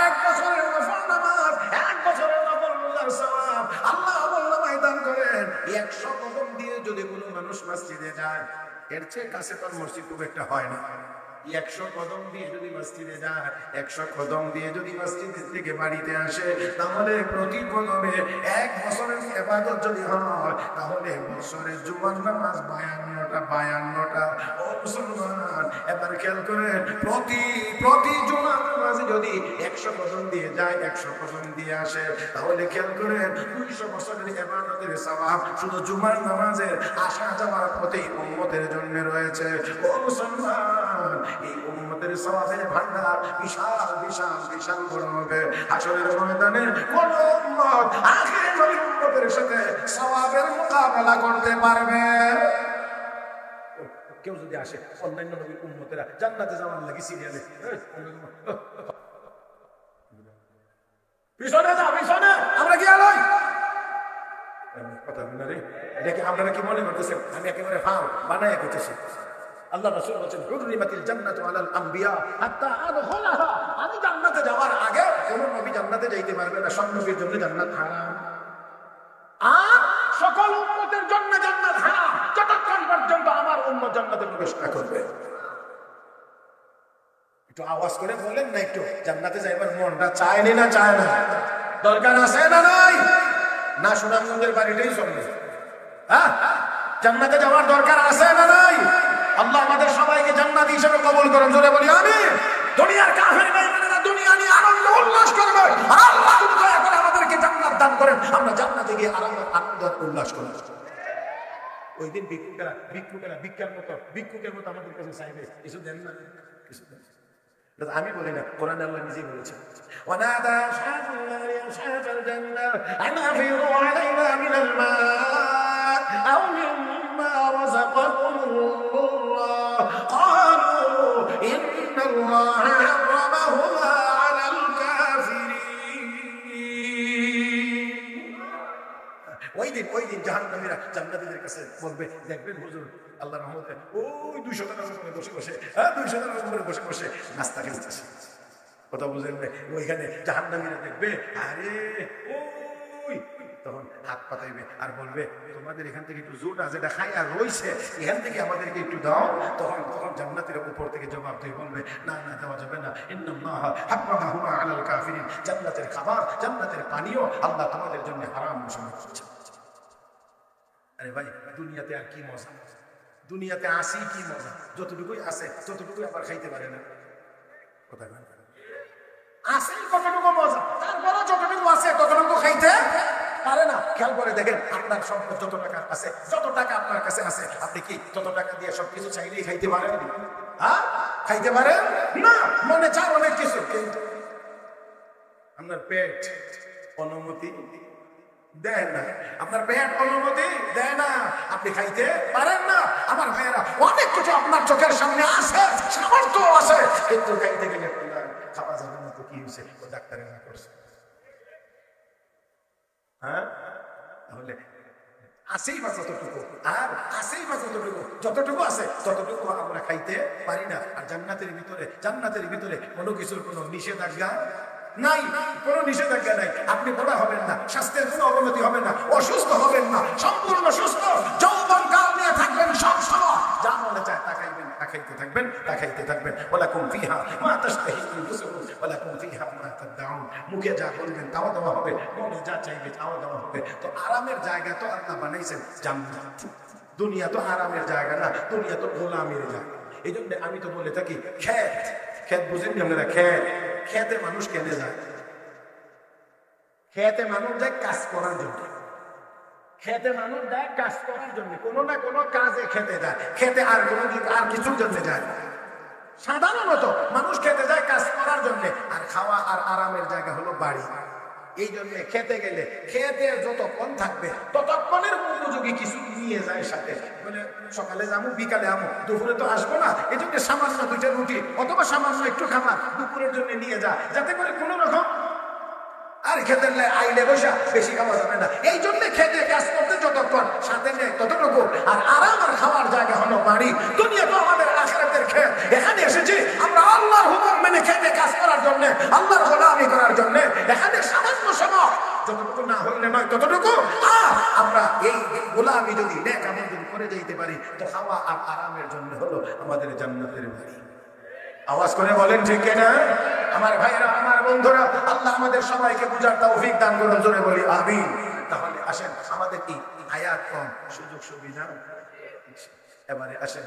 1 বছরের নফল নামাজ, 1 বছরের নফল রোজার সওয়াব আল্লাহ আমলনামায় দান করেন। 100 কদম দিয়ে যদি কোনো মানুষ মসজিদে যায়, এর চেয়ে কাছে তার মসজিদ খুব একটা হয় না। 100 কদম দিয়ে যদি মসজিদে যায়, 100 কদম দিয়ে যদি মসজিদের থেকে বাড়িতে আসে, তাহলে প্রতি কদমে 1 বছরের ইবাদত যদি হয়, তাহলে বছরের জুমার নামাজ 52টা। ও মুসলমান, এবার খেয়াল করেন, প্রতি জুমার নামাজে যদি 100 কদম দিয়ে যায়, 100 কদম দিয়ে আসে, তাহলে খেয়াল করেন 200 বছরের ইবাদতের সওয়াব শুধু জুমার নামাজের আসা যাওয়ার পথে উম্মতের জন্য রয়েছে। ও মুসলমান, এই উম্মতের সওয়াবের ভান্ডার বিশাল বিশাল বিশাল বড় হবে। হাশরের ময়দানে কোন উম্মত আখিরের নবীর উম্মতের সাথে সওয়াবের মোকাবেলা করতে পারবে? কেউ যদি আসে, অন্যান্য নবীর উম্মতেরা জান্নাতে যাওয়ার লাগি সিরিয়ালে পিছনে যা, পিছনে, আমরা কি আলাই কথা বলি না রে। এটা কি আপনারা কি মনে করতেছেন আমি একেবারে ফাও বানায় করতেছি? আল্লাহ রাসূল বলেন হুররিমাতিল জান্নাতু আলাল আম্বিয়া হাত্তা আদখুলাহা, আমি জান্নাতে যাওয়ার আগে কোন নবী জান্নাতে যাইতে পারবে না, সব নবীর জন্য জান্নাত হারাম। আর সকল উম্মতের জন্য জান্নাত হারাম যতক্ষণ পর্যন্ত আমার উম্মত জান্নাতে প্রবেশ না করবে। একটু আওয়াজ করে বলেন না, একটু জান্নাতে যাইবার মনটা চায়নি না চায় না? দরকার আছে না নাই? না সুনামগঞ্জের বাড়িটাই চলবে? হ্যাঁ, জান্নাতে যাওয়ার দরকার আছে না নাই? আল্লাহ আমাদের সবাইকে জান্নাতি হিসেবে কবুল করেন, জোরে বলি আমিন। দুনিয়ার কাফের বেঈমানেরা দুনিয়া নিয়ে আনন্দ উল্লাস করবে, আর আল্লাহ যদি দয়া করে আমাদেরকে জান্নাত দান করেন, আমরা জান্নাতে গিয়ে আনন্দ উল্লাস করব। ওই দিন ভিক্ষুকেরা ভিক্ষুকের মতো আমাদের কাছে চাইবে, কিছু দেন না, কিছু দেন। আমি বলি না, কোরআন আল্লাহ নিজেই বলেছেন ওয়ানাদা আসহাবুল নারি আসহাবাল জান্নাহ আন আফিরু আলাইনা মিনাল মা আও মিম্মা রাযাকাকুমুল্লাহ ক্বালু ইন্নাল্লাহা হারামাহুমা আলাল কাফিরিন। ওই দিন জাহান্নামীরা জান্নাতীদের কাছে বলবে, দেখবেন হুজুর আল্লাহর রহমতে ওই 200 টাকার উপরে বসে বসে 200 টাকার উপরে বসে বসে নাস্তা খেতেছে। কথা বুঝেন? ওইখানে জাহান্নামীরা দেখবে, আরে ওই তখন হাত পাতাইবে আর বলবে, তোমাদের এখান থেকে একটু জোটা যেটা খাই আর রইছে এখান থেকে আমাদেরকে একটু দাও। তখন জান্নাতীরা উপর থেকে জবাব দিয়ে বলবে, না না, দেওয়া যাবে না। ইন্নাল্লাহা হারামাহুমা আলাল কাফিরিন, জান্নাতের খাবার জান্নাতের পানীয় আল্লাহ তোমাদের জন্য হারাম ঘোষণা করেছেন। আরে ভাই, দুনিয়াতে আর কি মজা? দুনিয়াতে আসি কি মজা? যতটুকুই আছে ততটুকুই আবার খাইতে পারে না। কথা বলেন, আসি কতটুকু মজা, তারপরে যতটুকু আছে ততটুকু খাইতে পারে না। খেয়াল করে দেখেন, আপনার সম্পদ যত টাকা আছে, যত টাকা আপনার কাছে আছে, আপনি কি তত টাকা দিয়ে সবকিছু চাইলেই খাইতে পারেন? হ্যাঁ, খাইতে পারেন না। মনে চায় অনেক কিছু, কিন্তু আপনার পেট অনুমতি দেয় না। আপনার পেট অনুমতি দেয় না, আপনি খাইতে পারেন না। আমার ভাইয়েরা, অনেক কিছু আপনার চোখের সামনে আছে, সামর্থ্য আছে, কিন্তু খাইতে গেলে খাওয়া যাবে না। তো কি হয়েছে? ও ডাক্তারের না করছে। হ্যাঁ, তাহলে আসেই বা যতটুকু, আর আসেই বা যতটুকু আছে ততটুকু আমরা খাইতে পারি না। আর জান্নাতের ভিতরে কোনো কিছুর কোনো নিষেধাজ্ঞা নাই, কোনো নিষেধাজ্ঞা নাই। আপনি বড় হবেন না, স্বাস্থ্যের কোনো অবনতি হবে না, অসুস্থ হবেন না, সম্পূর্ণ সুস্থ যৌবন কাল নিয়ে থাকবেন। সব সময় যা মনে চায় তা খাইবেন, তা খাইতে থাকবেন, তা খাইতে থাকবেন। ওয়ালাকুম ফিহা মা তাশতাহি আনফুসুকুম ওয়ালাকুম ফিহা মা তাদউন। মুখে যা বলবেন তাও দেওয়া হবে, মনে যা চাইবে তাও দেওয়া হবে। তো আরামের জায়গা তো আল্লাহ বানাইছেন জান্নাত। দুনিয়া তো আরামের জায়গা না, দুনিয়া তো গোলামির জায়গা। এই জন্য আমি তো বলে থাকি, খেত বুঝেন আপনারা? খেতে মানুষ কেনে যায়? খেতে মানুষ যায় কাজ করার জন্য। খেতে মানুষ যায় কাজ করার জন্য, কোনো না কোনো কাজে খেতে যায়। খেতে আর কিছুর জন্য যায়? সাধারণত মানুষ খেতে যায় কাজ করার জন্য, আর খাওয়া আর আরামের জায়গা হলো বাড়ি। এই জন্য খেতে গেলে খেতে যতক্ষণ থাকবে ততক্ষণের উপযোগী কিছু নিয়ে যায় সাথে। মানে সকালে যাবো, বিকালে আমো, দুপুরে তো আসবো না, এই জন্য সামান্য 2টা রুটি অথবা সামান্য একটু খাবার দুপুরের জন্য নিয়ে যায়, যাতে করে কোনো রকম আর খেতে আইলে বসা বেশি খাওয়া যাবে না। এই জন্য খেতে কাজ করতে যতক্ষণ সাথে নেই ততটুকু। আর আরাম আর খাওয়ার জায়গা হলো বাড়ি। দুনিয়া তো আমাদের আখিরাতের খেত। এখানে এসেছি আমরা আল্লাহর হুকুম মেনে খেতে কাজ করার জন্য, আল্লাহর গোলামি করার জন্য। এখানে সামান্য সময় যতটুকু না হইলে নয় ততটুকু। আর আমরা এই গোলামি যদি নেক আমল যদি করে যেতে পারি, তো খাওয়া আর আরামের জন্য হলো আমাদের জান্নাতের বাড়ি। আওয়াজ করে বলেন ঠিক কিনা? আমার ভাইরা, আমার বন্ধুরা, আল্লাহ আমাদের সবাইকে বুঝার তৌফিক দান করুন, জোরে বলি আমিন। তাহলে আসেন, আমাদের কি আয়াত কম, সুযোগ সুবিধা? এবারে আসেন,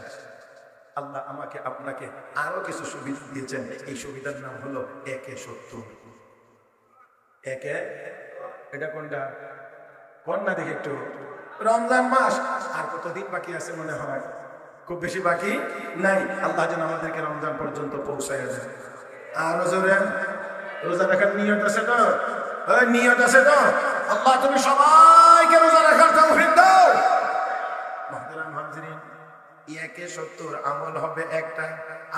আল্লাহ আমাকে আপনাকে আরো কিছু সুবিধা দিয়েছেন। এই সুবিধার নাম হলো একে সত্য। একে, এটা কোনটা? কোন না দেখি একটু। রমজান মাস আর কতদিন বাকি আছে মনে হয়? খুব বেশি বাকি নাই। আল্লাহ যেন আমাদেরকে রমজান পর্যন্ত পৌঁছায় দেয়। আর রোজা রাখার নিয়ত আছে তো? নিয়ত আছে তো? আল্লাহ তুমি সবাইকে রোজা রাখার তৌফিক দাও। মুহতারাম হাজিরিন, একে 70 আমল হবে একটা,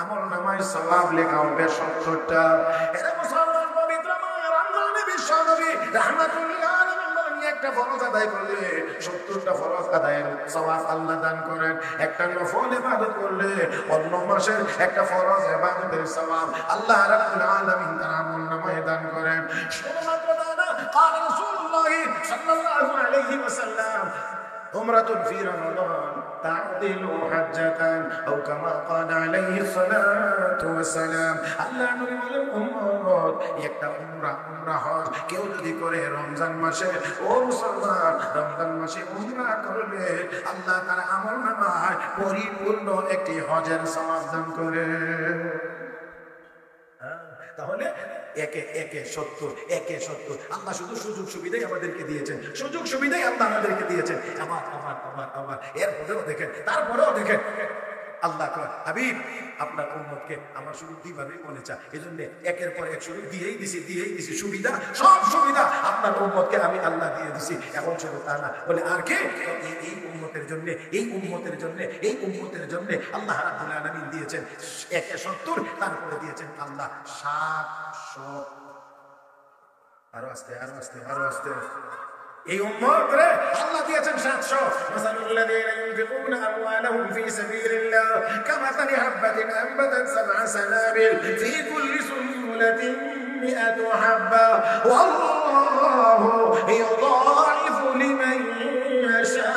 আমল নামায় সওয়াব লেখা হবে 70টা। এরা মুসলমান পবিত্র মাস রমজানে বিশ্বনবী রাহমাতুল্লিল আলামিন বলেন, একটা ফরজ আদায় করলে 70টা ফরজ আদায়ের সওয়াব আল্লাহ দান করেন। একটা নফল ইবাদত করলে অন্য মাসের একটা ফরজ ইবাদতের সওয়াব আল্লাহ রাব্বুল আলামিন তার আমলনামায় দান করেন। শুধুমাত্র তা না, قال রাসূলুল্লাহ সাল্লাল্লাহু আলাইহি ওয়াসাল্লাম عمرة في رمضان تعدل حجة أو كما قال عليه الصلاة والسلام আল্লাহ নবী বলেন উম্মত একটা উমরা হজ কেউ যদি করে রমজান মাসে, ও মুসলমান রমজান মাসে উমরা করলে আল্লাহ তার আমলনামায় পরিপূর্ণ একটি হজের সওয়াব দান করে। তাহলে একে 70 আল্লাহ শুধু সুযোগ সুবিধাই আমাদেরকে দিয়েছেন, সুযোগ সুবিধাই আল্লাহ আমাদেরকে দিয়েছেন। আবার এরপরেও দেখেন, তারপরেও দেখেন আল্লাহ কয় হাবিব আপনার উম্মতকে আমার শুধু দিবারই মনে চায়, এজন্য একের পর এক শুরু দিয়েই দিছি সুবিধা, সব সুবিধা আপনার উম্মতকে আমি আল্লাহ দিয়ে দিছি। এখন শুধু তা না, বলে আর কে? এই উম্মতের জন্য আল্লাহ রাব্বুল আলামিন দিয়েছেন 70, তারপরে দিয়েছেন আল্লাহ 700। আরো আস্তে এই উম্মতরে আল্লাহ দিয়েছেন 700। মাসালুল্লাযীনা ইউনফিকুনা আমওয়ালাহুম ফি সাবিলিল্লাহ কামাসালি হাববাতিন আনবাতাত সাবআ সানাবিল ফি কুল্লি সুনবুলাতিন মিআতু হাব্বা ওয়াল্লাহু ইউদাইফু লিমান ইয়াশা।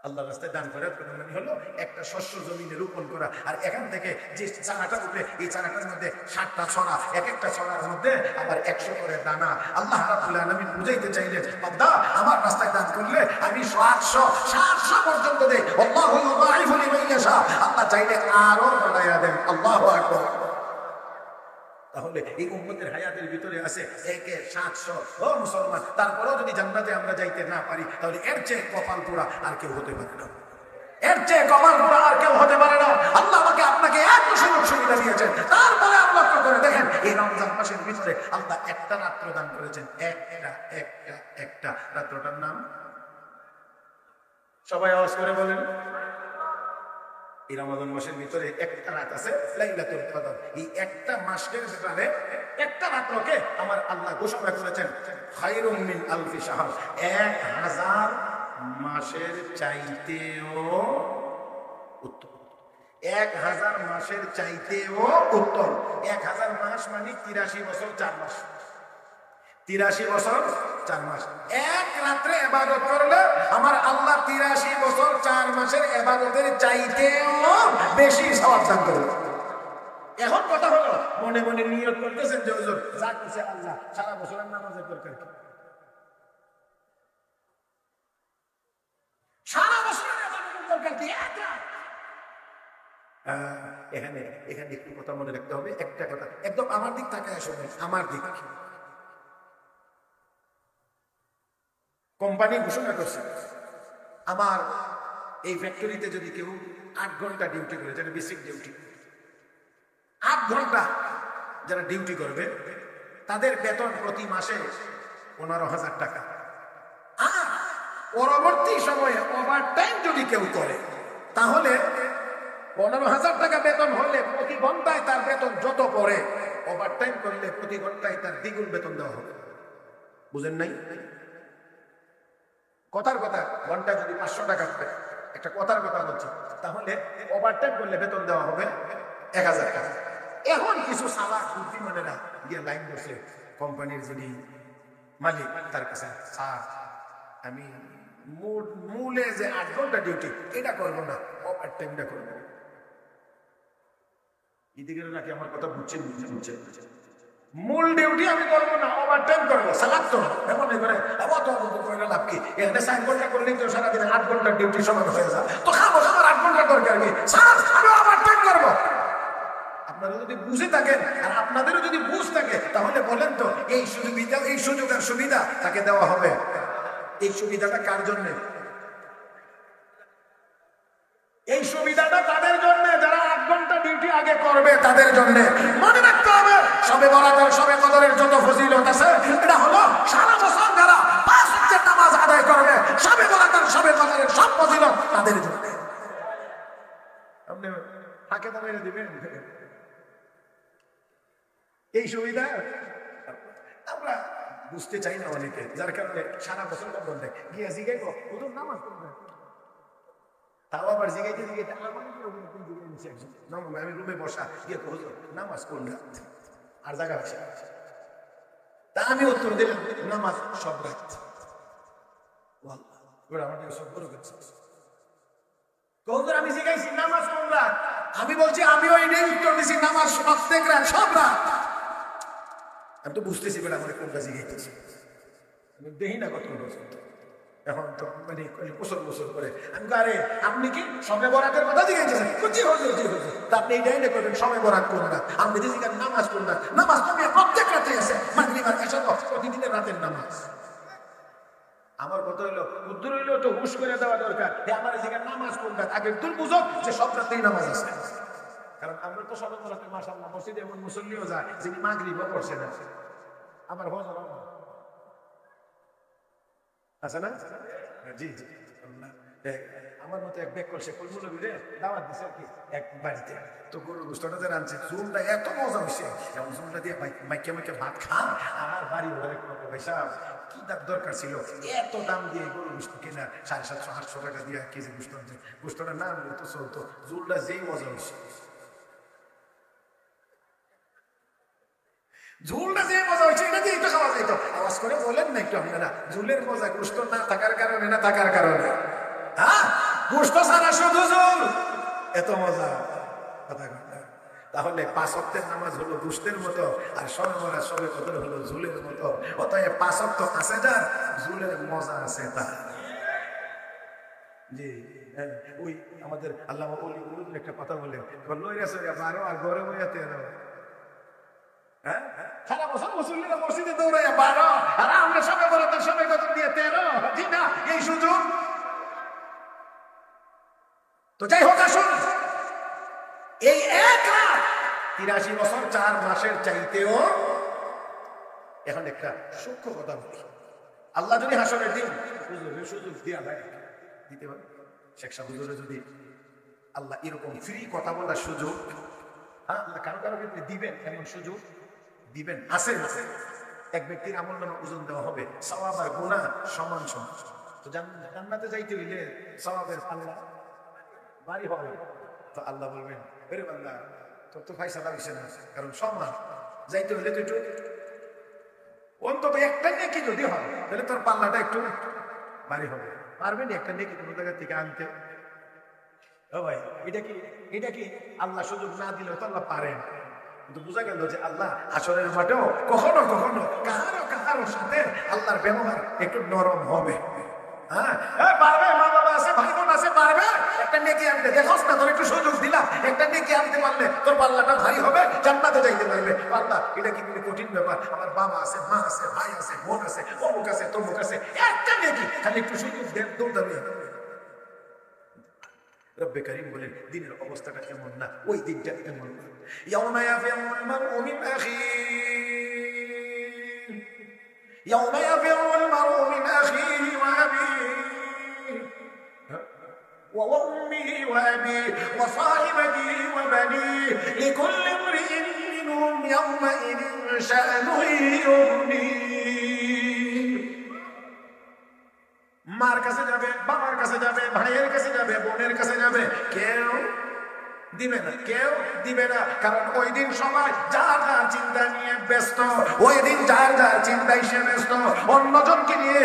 আল্লাহ রাস্তায় দান করার মানে হলো একটা শস্য জমিনে রোপণ করা, আর এখান থেকে যে চারাটা উঠে এই চারাটার মধ্যে 7টা ছড়া, এক একটা ছড়ার মধ্যে আবার 100 করে দানা। আল্লাহ রাব্বুল আলামিন বুঝাইতে চাইলেন বান্দা আমার রাস্তায় দান করলে আমি 700 পর্যন্ত দেই। আল্লাহু ইউদাইফু লিমান ইয়াশা, আল্লাহ চাইলে আরো বাড়ায়া দেন। আল্লাহু আকবার। তাহলে এই উম্মতের হায়াতের ভিতরে আছে 700। ও মুসলমান, তারপরেও যদি জান্নাতে আমরা যাইতে না পারি তাহলে এর চেয়ে কপাল পোড়া আর কেউ হতে পারে না, আল্লাহ আমাকে আপনাকে এত সুযোগ সুবিধা দিয়েছেন, তারপরে আল্লাহ করে দেখেন এই রমজান মাসের ভিতরে আল্লাহ একটা রাত্র দান করেছেন। একটা রাত্রটার নাম সবাই আওয়াজ করে বলেন। এই রমজান মাসের ভিতরে একটা রাত আছে লাইলাতুল কদর। এই একটা মাসের ভিতরে একটা রাত্রকে আমার আল্লাহ ঘোষণা করেছেন খায়রুম মিন আলফি শাহর, 1000 মাসের চাইতেও উত্তম। 1000 মাসের চাইতেও উত্তম। 1000 মাস মানে 83 বছর 4 মাস। 83 বছর 4 মাস। এক রাত্রে ইবাদত করলে আমার আল্লাহ 83 বছর 4 মাসের ইবাদতের চাইতেও বেশি সওয়াব দান করবে। এখন কথা হলো মনে মনে নিয়ত করতেছেন যে হুজুর যা করছে আল্লাহ সারা বছরের নামাজের দরকার কি? সারা বছরের ইবাদতের দরকার কি? এখানে একটু কথা মনে রাখতে হবে। একটা কথা একদম আমার দিক তাকায় শুনেন, আমার দিক। কোম্পানি ঘোষণা করছে আমার এই ফ্যাক্টরিতে যদি কেউ 8 ঘন্টা ডিউটি করে, যেটা বেসিক ডিউটি, 8 ঘন্টা যারা ডিউটি করবে তাদের বেতন প্রতি মাসে 15,000 টাকা। আর পরবর্তী সময়ে ওভারটাইম যদি কেউ করে তাহলে 15,000 টাকা বেতন হলে প্রতি ঘন্টায় তার বেতন যত পড়ে, ওভারটাইম করলে প্রতি ঘন্টায় তার দ্বিগুণ বেতন দেওয়া হবে। বুঝেন নাই? কথার কথা, ঘন্টা যদি 500 টাকা হবে, একটা কথার কথা বলছি, তাহলে ওভারটাইম করলে বেতন দেওয়া হবে 1000 টাকা। এখন কিছু সালাক বুদ্ধিমানেরা গিয়ে লাইন বসে কোম্পানির যিনি মালিক তার কাছে, স্যার আমি মূলে যে 8 ঘন্টা ডিউটি এটা করবো না, ওভারটাইমটা করবো। এদিকে নাকি আমার কথা বুঝছেন? মূল ডিউটি আমি করবো না, ওভারটাইম করবো। সালাক তো এমন করে লাভ কি? এখানে 4 ঘন্টা করলেই তো সারাদিনে 8 ঘন্টা ডিউটি সমান হয়ে যায়। তো খাবো, আমার 8 ঘন্টা দরকার কি? আমি ওভারটাইম করবো। আপনারা যদি বুঝে থাকেন আর আপনাদেরও যদি বুঝ থাকে তাহলে বলেন তো এই সুবিধা, এই সুযোগের সুবিধা তাকে দেওয়া হবে। এই সুবিধাটা কার জন্য? এই সুবিধাটা তাদের জন্য যারা 8 ঘন্টা ডিউটি আগে করবে, তাদের জন্য। মনে রাখতে হবে সবে বরাতের, সবে কদরের যত ফজিলত আছে এটা হলো সারা বছর যারা 5 ওয়াক্তের নামাজ আদায় করবে, সবে বরাতের, সবে কদরের সব ফজিলত তাদের জন্য। আপনি ফাঁকে দাঁড়িয়ে দিবেন এই সুবিধা আমরা বুঝতে চাই না অনেকে, যার কারণে সারা বছর বন্ধ দেয়। গিয়ে জিগাইব হুজুর নামাজ পড়বেন, তাও আবার জিগাইতে জিগাইতে আমার আমি রুমে বসা গিয়ে হুজুর নামাজ কোন রাত, আর জায়গা আছে। তা আমি উত্তর দিলাম নামাজ সব রাত। আমি জিজ্ঞাসি নামাজ কোন রাত, আমি বলছি আমিও এটাই উত্তর দিছি নামাজ প্রত্যেক রাত, সব রাত। আমি তো বুঝতেছি বেটা আমার কোনটা জিজ্ঞাসি, আমি দেখি না কত বছর এখন তো মানে বছর করে। আমি আরে আপনি কি সবে বরাতের কথা জিজ্ঞাসা তা আপনি এইটাই না করবেন সবে বরাত কোন রাত, আপনি যে জিজ্ঞাসা নামাজ কোন রাত, নামাজ তো প্রত্যেক রাতে আছে, মাগরিব আর এশা তো প্রতিদিনের রাতের নামাজ। আমার কথা হইলো উদ্দুর হইলো তো হুশ করে দেওয়া দরকার, আমার যেখানে নামাজ কোন রাত আগে তুই বুঝো যে সব রাতেই নামাজ আছে। কারণ আমরা তো সবে বরাতে মাশাআল্লাহ মসজিদে এমন মুসল্লিও যায় যিনি মাগরিবও পড়ছে না, আমার ফজর আছে না? জি জি। আমার মতো এক ব্যাগ করছে কলমুলবিরে দাওয়াত দিছে আর কি এক বাড়িতে, তো গরুর গোশতটা যে রাঁধছে চুলটা এত মজা হয়েছে, এমন চুলটা দিয়ে মাইকে মাইকে ভাত খান। আমার বাড়ি ঘরে পয়সা কি তার দরকার ছিল এত দাম দিয়ে গরুর গোশত কেনা, 750-800 টাকা দিয়ে কেজি গোশত আনছে, গোশতটা না আনলে তো চলতো, চুলটা যেই মজা হয়েছে, ঝুলটা যে মজা হয়েছে এটা দিয়ে একটু খাওয়া যাইত। আওয়াজ করে বলেন না একটু আপনারা, ঝুলের মজা গোশত না থাকার কারণে না থাকার কারণে? হ্যাঁ, গোশত ছাড়া শুধু ঝুল, এত মজা কথা কথা। তাহলে 5 ওয়াক্তের নামাজ হলো গোশতের মতো, আর সবে বরাত সবে কদর হলো ঝুলের মতো। অতএব 5 ওয়াক্ত আছে যার, ঝুলের মজা আছে তার। জি ওই আমাদের আল্লামা ওলি একটা কথা বলে, লইরা সইরা 12 আর ঘরে বইয়া 13। হ্যাঁ, সারা বছর মুসল্লিরা মসজিদে দৌড়াইয়া 12 আর আমরা সবে বরাতের সময় কত দিয়ে 13। জি না, এই সুযোগ তো যাই হোক। আসুন এই এক রাত 83 বছর 4 মাসের চাইতেও এখন একটা সূক্ষ্ম কথা বলি। আল্লাহ যদি হাসরের দিন সুযোগ দিয়া দেয়, দিতে পারে শেখ সাহেব হুজুরে যদি আল্লাহ এরকম ফ্রি কথা বলার সুযোগ, হ্যাঁ আল্লাহ কারো কারো ক্ষেত্রে দিবেন, এমন সুযোগ দিবেন আছে। এক ব্যক্তির আমলনামা ওজন দেওয়া হবে, সওয়াব আর গুনাহ সমান সমান। তো জান্নাতে যাইতে হইলে সওয়াবের পাল্লা ভারী হবে। তো আল্লাহ বলবেন আরে বান্দা তোর তো ফায়সালা হইছে না, কারণ সমান যাইতে হইলে তো একটু অন্তত একটা নেকি যদি হয় তাহলে তোর পাল্লাটা একটু ভারী হবে। পারবেন একটা নেকি কোনো জায়গা থেকে আনতে? ও ভাই এটা কি আল্লাহ সুযোগ না দিলেও তো আল্লাহ পারেন। কিন্তু বোঝা গেল যে আল্লাহ হাসরের মাঠেও কখনো কখনো কাহারো সাথে আল্লাহর ব্যবহার একটু নরম হবে। হ্যাঁ পারবে, মা বাবা আছে, ভাই বোন আছে, পারবে একটা নেকি আনতে। দেখোস না তোর একটু সুযোগ দিলাম, একটা নেকি আনতে পারলে তোর পাল্লাটা ভারী হবে, জান্নাতে যাইতে পারবে। আল্লাহ এটা কি কঠিন ব্যাপার? আমার বাবা আছে, মা আছে, ভাই আছে, বোন আছে, অমুক আছে, তমুক আছে, একটা নেকি খালি একটু সুযোগ দেন, দৌড়াবে। রব্বে কারীম বলেন দিনের অবস্থাটা এমন না, ওই দিনটা এমন না। ইয়াউমা ইয়াফিরুল মারউ মিন আখিহি, ইয়াউমা ইয়াফিরুল মারউ মিন আখিহি ওয়া আবিহি ওয়া উম্মিহি ওয়া আবিহি ওয়া সাহিবাতিহি ওয়া বানিহি লিকুল্লি ইমরিইন মিনহুম ইয়াউমাইযিন শা'নুন ইউগনিহি। মার কাছে যাবে, বাবার কাছে যাবে, ভাইয়ের কাছে যাবে, বোনের কাছে যাবে, কেউ দিবে না, কেউ দিবে না। কারণ ওই দিন সবাই যার যার চিন্তা নিয়ে ব্যস্ত, ওই দিন যার যার চিন্তায় সে ব্যস্ত, অন্যজনকে নিয়ে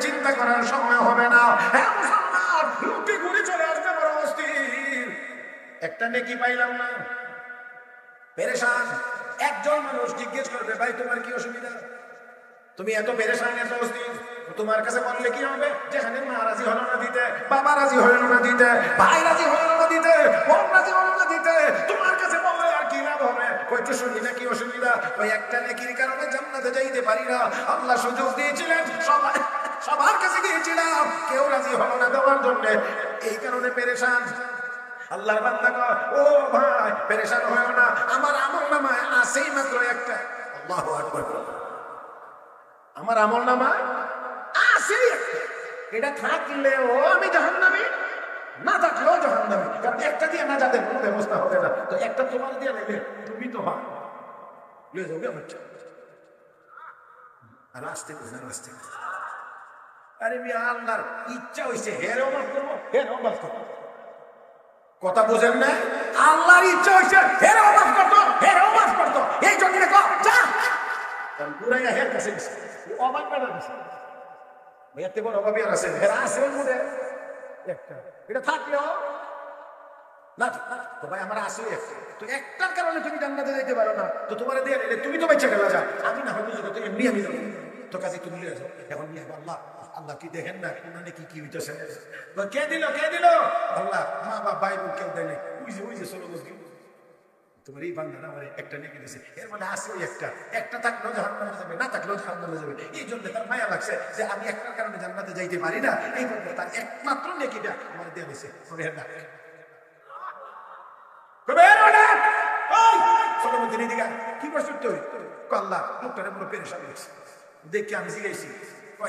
চিন্তা করার সময় হবে না। হ্যাঁ মুসলমান, লুটে ঘুরে চলে আসতে বড় অস্থির, একটা নেকি পাইলাম না, পেরেশান। একজন মানুষ জিজ্ঞেস করবে ভাই তোমার কি অসুবিধা, তুমি এত পেরেশান এত অস্থির, তোমার কাছে বললে কি হবে? যেখানে মা রাজি হলো না দিতে, বাবা রাজি হলো না দিতে, ভাই রাজি হলো না দিতে, বোন রাজি হলো না দিতে, তোমার কাছে বললে আর কি লাভ হবে? কইতে শুনি না কি অসুবিধা? ওই একটা নেকির কারণে জান্নাতে যাইতে পারি না। আল্লাহ সুযোগ দিয়েছিলেন, সবার কাছে গিয়েছিলাম, কেউ রাজি হলো না দেওয়ার জন্য, এই কারণে পেরেশান। আল্লাহর বান্দা কয় ও ভাই পেরেশান হয়ো না, আমার আমলনামায় আছেই মাত্র একটা। আল্লাহু আকবার। আমার আমলনামায় আছে এটা, থাকলেও আমি জাহান্নামী, না থাকলেও জাহান্নামী। কারণ একটা দিয়ে না যাদের কোনো ব্যবস্থা হবে না, তো একটা তোমার দিয়ে নিলে তুমি তো হয় লয়ে যাবে। আর আসতে বুঝলেন আসতে আরে মিয়া আল্লাহর ইচ্ছা হয়েছে হেরেও মাফ করবো হেরেও মাফ করবো কথা বুঝেন না আল্লাহর ইচ্ছা হয়েছে হেরেও মাফ করতো হেরেও মাফ করতো এই জন্য যা পুরাইয়া হের কাছে গেছে অবাক বেড়া গেছে এতে বড় অভাবী আর আছে হেরা আছে মনে একটা এটা থাকলেও না তো ভাই আমার আসলে একটা তো একটার কারণে তুমি জান্নাতে যেতে পারো না তো তোমার দিয়ে তুমি তো বেঁচে গেলা যা আমি না হয়তো তো এমনি আমি যাবো তো কাছে তুমি নিয়ে যাও এখন নিয়ে আল্লাহ আল্লাহ কি দেখেন না মানে কি কি হইতেছে কে দিল আল্লাহ মা বাবা ভাই বোন কেউ দেয় নাই ওই যে চলো বুঝলি তোমার এই বান্দাটা আমার একটা নেকে দিয়েছে এর মানে আসে ওই একটা থাকলেও জাহান্নামে যাবে না থাকলেও জাহান্নামে যাবে এই জন্য তার মায়া লাগছে যে আমি একটার কারণে জান্নাতে যাইতে পারি না এই জন্য তার একমাত্র নেকিটা আমার দেয়া দিয়েছে কি করছো তুই আল্লাহ লোকটারে পুরো পেরেশান হয়েছে দেখি আমি জিজ্ঞাসি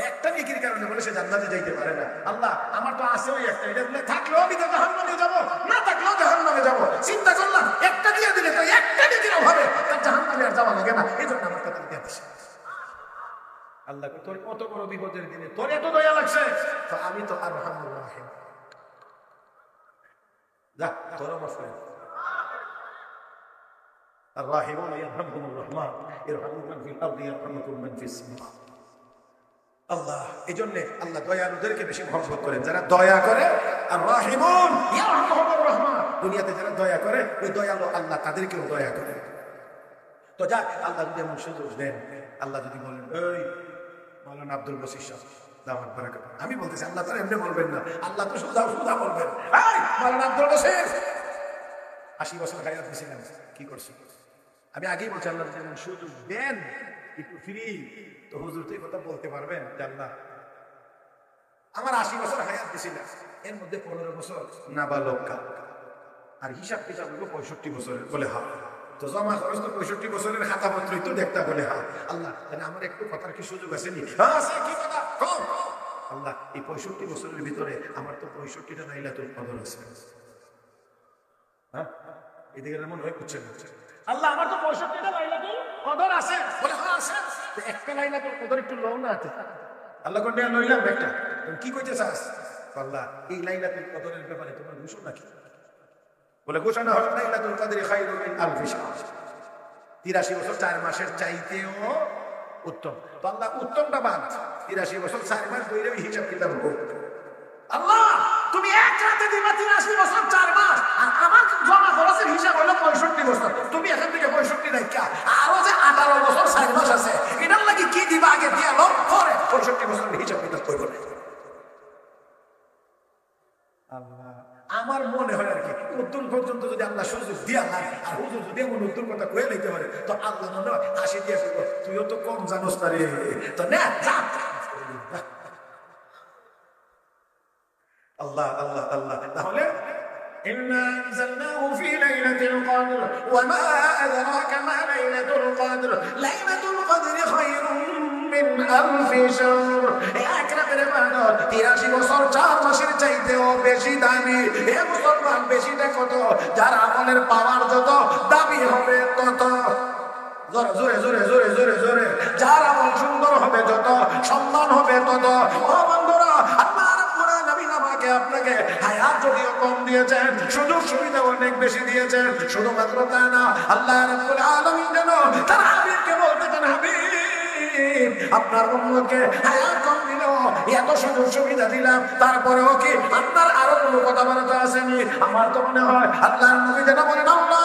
একটা নেকির কারণে বলে সে জান্নাতে যাইতে পারে না আল্লাহ আমার তো আছে ওই একটা এটা বলে থাকলেও আমি তো জাহান্নামে যাবো না থাকলেও জাহান্নামে যাবো চিন্তা করলাম একটা দিয়ে দিলে তো একটা নেকির অভাবে তার জাহান্নামে আর যাওয়া লাগে না এই জন্য আমার কথা দিয়ে দিছে আল্লাহ তোর কত বড় বিপদের দিনে তোর এত দয়া লাগছে তো আমি তো আর রহমানুর রহিম যা তোর মাফ করে الراحمون يرحمهم الرحمن يرحمون من في الارض يرحمكم من في السماء আল্লাহ এজন্য আল্লাহ দয়ালুদেরকে বেশি মহব্বত করেন যারা দয়া করে আর রাহিমুন ইয়ারহামুহুর রহমান দুনিয়াতে যারা দয়া করে ওই দয়ালু আল্লাহ তাদেরকেও দয়া করে তো যাক আল্লাহ যদি এমন সুযোগ দেন আল্লাহ যদি বলেন এই মাওলানা আব্দুল বসির সাহেব দাওয়াত বারাকাত আমি বলতেছি আল্লাহ তাআলা এমনি বলবেন না আল্লাহ তো সুদা বলবেন এই মাওলানা আব্দুল বসির 80 বছর হায়াত দিয়েছিলেন কি করছি আমি আগেই বলছি আল্লাহ যেমন সুযোগ দেন একটু ফ্রি তো হুজুর তো এই কথা বলতে পারবেন যে আল্লাহ আমার 80 বছর হায়াত দিয়েছিলেন এর মধ্যে 15 বছর নাবালক আর হিসাব কিতাব হলো 65 বছরের বলে হা তো জমা খরচ তো 65 বছরের খাতাপত্রই তো দেখতে বলে হা আল্লাহ তাহলে আমার একটু কথার কি সুযোগ আছে নি হ্যাঁ আছে কি কথা কও আল্লাহ এই 65 বছরের ভিতরে আমার তো 65টা লাইলাতুল কদর আছে হ্যাঁ এদিকে মনে হয় বুঝছেন আল্লাহ আমার তো 65টা লাইলাতুল কদর আছে বলে হ্যাঁ আছে তো একটা লাইলাতুল কদর একটু লও না আছে আল্লাহ কোনটা লইলাম একটা তুমি কি কইতে চাস আল্লাহ এই লাইলাতুল কদরের ব্যাপারে তোমার ঘোষণা কি বলে ঘোষণা হলো লাইলাতুল কদরি খায়রুম মিন আলফি শাহর 83 বছর 4 মাসের চাইতেও উত্তম তো আল্লাহ উত্তমটা বাদ 83 বছর 4 মাস ধরে হিসাব কিতাব হোক আল্লাহ তুমি এক রাতে দিবা 83 বছর 4 মাস আর আমার জমা খরচের হিসাব হলো 65 বছর তুমি এখান থেকে 65 রাখা আরো যে 18 বছর 4 মাস আছে এটার লাগি কি দিবা আগে দিয়া লো পরে 65 বছরের হিসাব কিতাব করব না আল্লাহ আমার মনে হয় আর কি উত্তর পর্যন্ত যদি আল্লাহ সুযোগ দিয়া না আর হুজুর যদি এমন উত্তর কথা কয়ে লইতে পারে তো আল্লাহ মনে হয় হাসি দিয়ে ফেলবো তুইও তো কম জানোস না রে তো না যা আল্লাহ আল্লাহ আল্লাহ তাহলে إنا أنزلناه في ليلة القدر وما أدراك ما ليلة القدر ليلة القدر خير من ألف شهر أكرم رمضان 83 বছর 4 মাসের চাইতেও বেশি দামি এ মুসলমান বেশিটা কত যার আমলের পাওয়ার যত দাবি হবে তত জোরে জোরে জোরে জোরে জোরে জোরে যার আমল সুন্দর হবে যত সম্মান হবে তত ও বন্ধুরা আল্লাহ আপনাকে হায়াত যদিও কম দিয়েছেন সুযোগ সুবিধা অনেক বেশি দিয়েছেন শুধুমাত্র তা না আল্লাহ রাব্বুল আলামিন যেন তার হাবিবকে বলতেছেন হাবিব আপনার উম্মতকে হায়াত কম দিল এত সুযোগ সুবিধা দিলাম তারপরেও কি আপনার আরো কোনো কথাবার্তা আসেনি আমার তো মনে হয় আল্লাহর নবী যেন বলেন আল্লাহ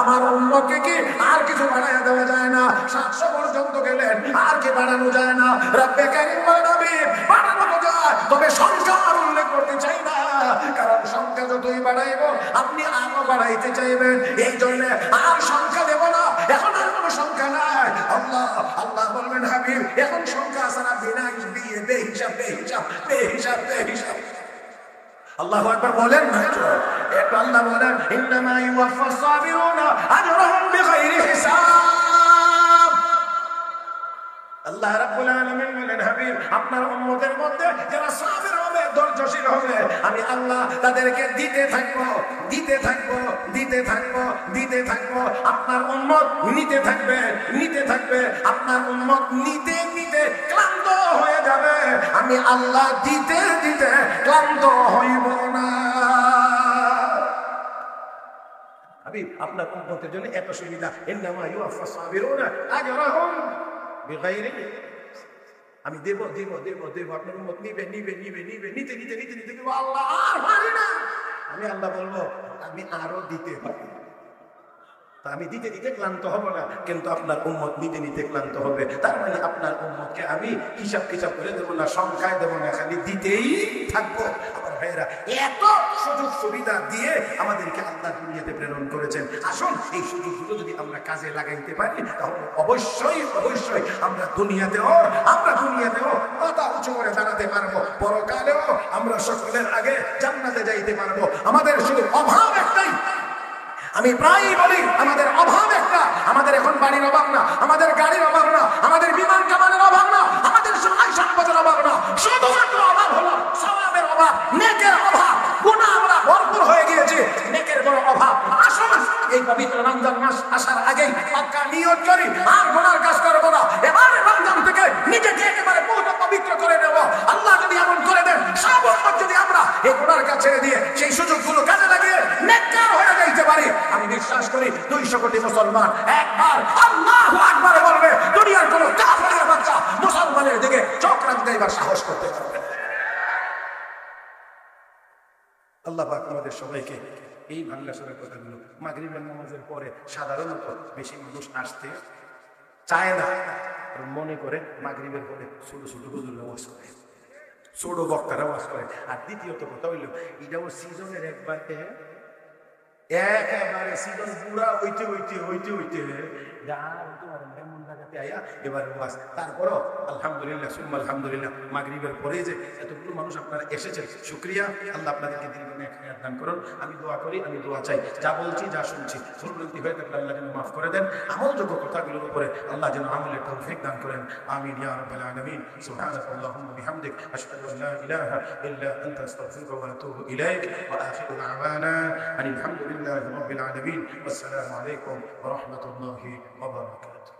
আমার উম্মতকে কি আর কিছু বাড়াইয়া দেওয়া যায় না 700 পর্যন্ত গেলেন আর কি বাড়ানো যায় না রব্বে কারীম নবী বাড়ানো যায় তবে সংখ্যা আর উল্লেখ করতে চাই না কারণ সংখ্যা যতই বাড়াইব আপনি আরো বাড়াইতে চাইবেন এই জন্য আর সংখ্যা দেব না এখন আর কোনো সংখ্যা নাই আল্লাহ আল্লাহ বলবেন হাবিব এখন সংখ্যা আছে না বিনা বেহিসাব বেহিসাব বেহিসাব বেহিসাব আল্লাহু আকবার বলেন না একটু আল্লাহ বলেন ইন্নামা ইউওয়াফাস সাবিরুনা আজরাহুম বিগাইরি হিসাব আল্লাহ রাব্বুল আলামিন বলেন হাবিব আপনার উম্মতের মধ্যে যারা সাবির হবে ধৈর্যশীল হবে, আমি আল্লাহ তাদেরকে দিতে থাকবো, দিতে থাকবো, দিতে থাকবো, দিতে থাকবো। আপনার উম্মত নিতে থাকবে, নিতে থাকবে। আপনার উম্মত নিতে নিতে ক্লান্ত হয়ে যাবে, আমি আল্লাহ দিতে দিতে ক্লান্ত হইব না। আপনার উম্মতের জন্য এত সুবিধা। ইন্নামা ইউওয়াফাস সাবিরুনা আজরাহুম বিগাইরি, আমি দেব দেব দেব দেব। আপনার উম্মত নিবে নিবে নিবে নিবে, নিতে নিতে নিতে নিতে আল্লাহ আর পারি না, আমি আল্লাহ বলবো আমি আরো দিতে পারি। তা আমি দিতে দিতে ক্লান্ত হব না, কিন্তু আপনার উম্মত নিতে নিতে ক্লান্ত হবে। তার মানে আপনার উম্মতকে আমি হিসাব কিতাব করে দেবো না, সংখ্যায় দেবো না, খালি দিতেই থাকবো। আমার ভাইয়েরা, এত সুযোগ সুবিধা দিয়ে আমাদেরকে আল্লাহ দুনিয়াতে প্রেরণ করেছেন। আসুন এই সুযোগগুলো যদি আমরা কাজে লাগাইতে পারি, তাহলে অবশ্যই অবশ্যই আমরা দুনিয়াতেও কথা উঁচু করে দাঁড়াতে পারবো, পরকালেও আমরা সকলের আগে জান্নাতে যাইতে পারবো। আমাদের শুধু অভাব একটাই, আমি প্রায়ই বলি আমাদের অভাব একটা। আমাদের এখন বাড়ির অভাব না, আমাদের গাড়ির অভাব না, আমাদের বিমান কামানের অভাব না, আমাদের সময় সম্পদের অভাব না, শুধুমাত্র অভাব হলো সওয়াবের অভাব, নেকের অভাব। গুনাহ আমরা ভরপুর হয়ে গিয়েছি, নেকের বড় অভাব। আসুন এই পবিত্র রমজান মাস আসার আগেই পাক্কা নিয়ত করি আর গুনার কাজ করব না। এবার রমজান থেকে নিজেকে একেবারে পুরো পবিত্র করে নেব। আল্লাহ যদি এমন করে দেন, সব উম্মত যদি আমরা এই গুনার কাজ ছেড়ে দিয়ে সেই সুযোগগুলো কাজে লাগিয়ে নেককার হয়ে যাইতে পারি, আমি বিশ্বাস করি 200 কোটি মুসলমান একবার আল্লাহু আকবার বলবে, দুনিয়ার কোন কাফেরের বাচ্চা মুসলমানের দিকে চোখ রাখতে এবার সাহস করতে পারবে না। আল্লাহ পাক আমাদের সবাইকে এই ভাঙ্গাসরের কথাগুলো, মাগরিবের নামাজের পরে সাধারণত বেশি মানুষ আসতে চায় না, মনে করে মাগরিবের পরে ছোট ছোট হুজুররা ওয়াজ করে, ছোট বক্তারা ওয়াজ করে। আর দ্বিতীয়ত কথা হইল, এটাও সিজনের একেবারে সিজন পুরা হইতে হইতে হইতে হইতে এমন জায়গাতে আয়া এবার ওয়াজ। তারপরও আলহামদুলিল্লাহ সুম্মা আলহামদুলিল্লাহ, মাগরিবের পরে যে এতগুলো মানুষ আপনারা এসেছেন, শুকরিয়া। আল্লাহ আপনাদেরকে দীর্ঘ নেক হায়াত দান করুন। আমি দোয়া করি, আমি দোয়া চাই, যা বলছি যা শুনছি ভুল ভ্রান্তি হয়ে থাকলে আল্লাহ যেন মাফ করে দেন। আমলযোগ্য কথাগুলোর উপরে আল্লাহ যেন আমলের তৌফিক দান করেন। আমিন ইয়া রাব্বাল আলামিন। সুবহানাকাল্লাহুম্মা বিহামদিক, আশহাদু আল লা ইলাহা ইল্লা আনতা, আস্তাগফিরুকা ওয়া আতুবু ইলাইক। ওয়া আখিরু দা'ওয়ানা আলহামদুলিল্লাহি রাব্বিল আলামিন। আসসালামু আলাইকুম ওয়া রাহমাতুল্লাহি ওয়া বারাকাতুহু।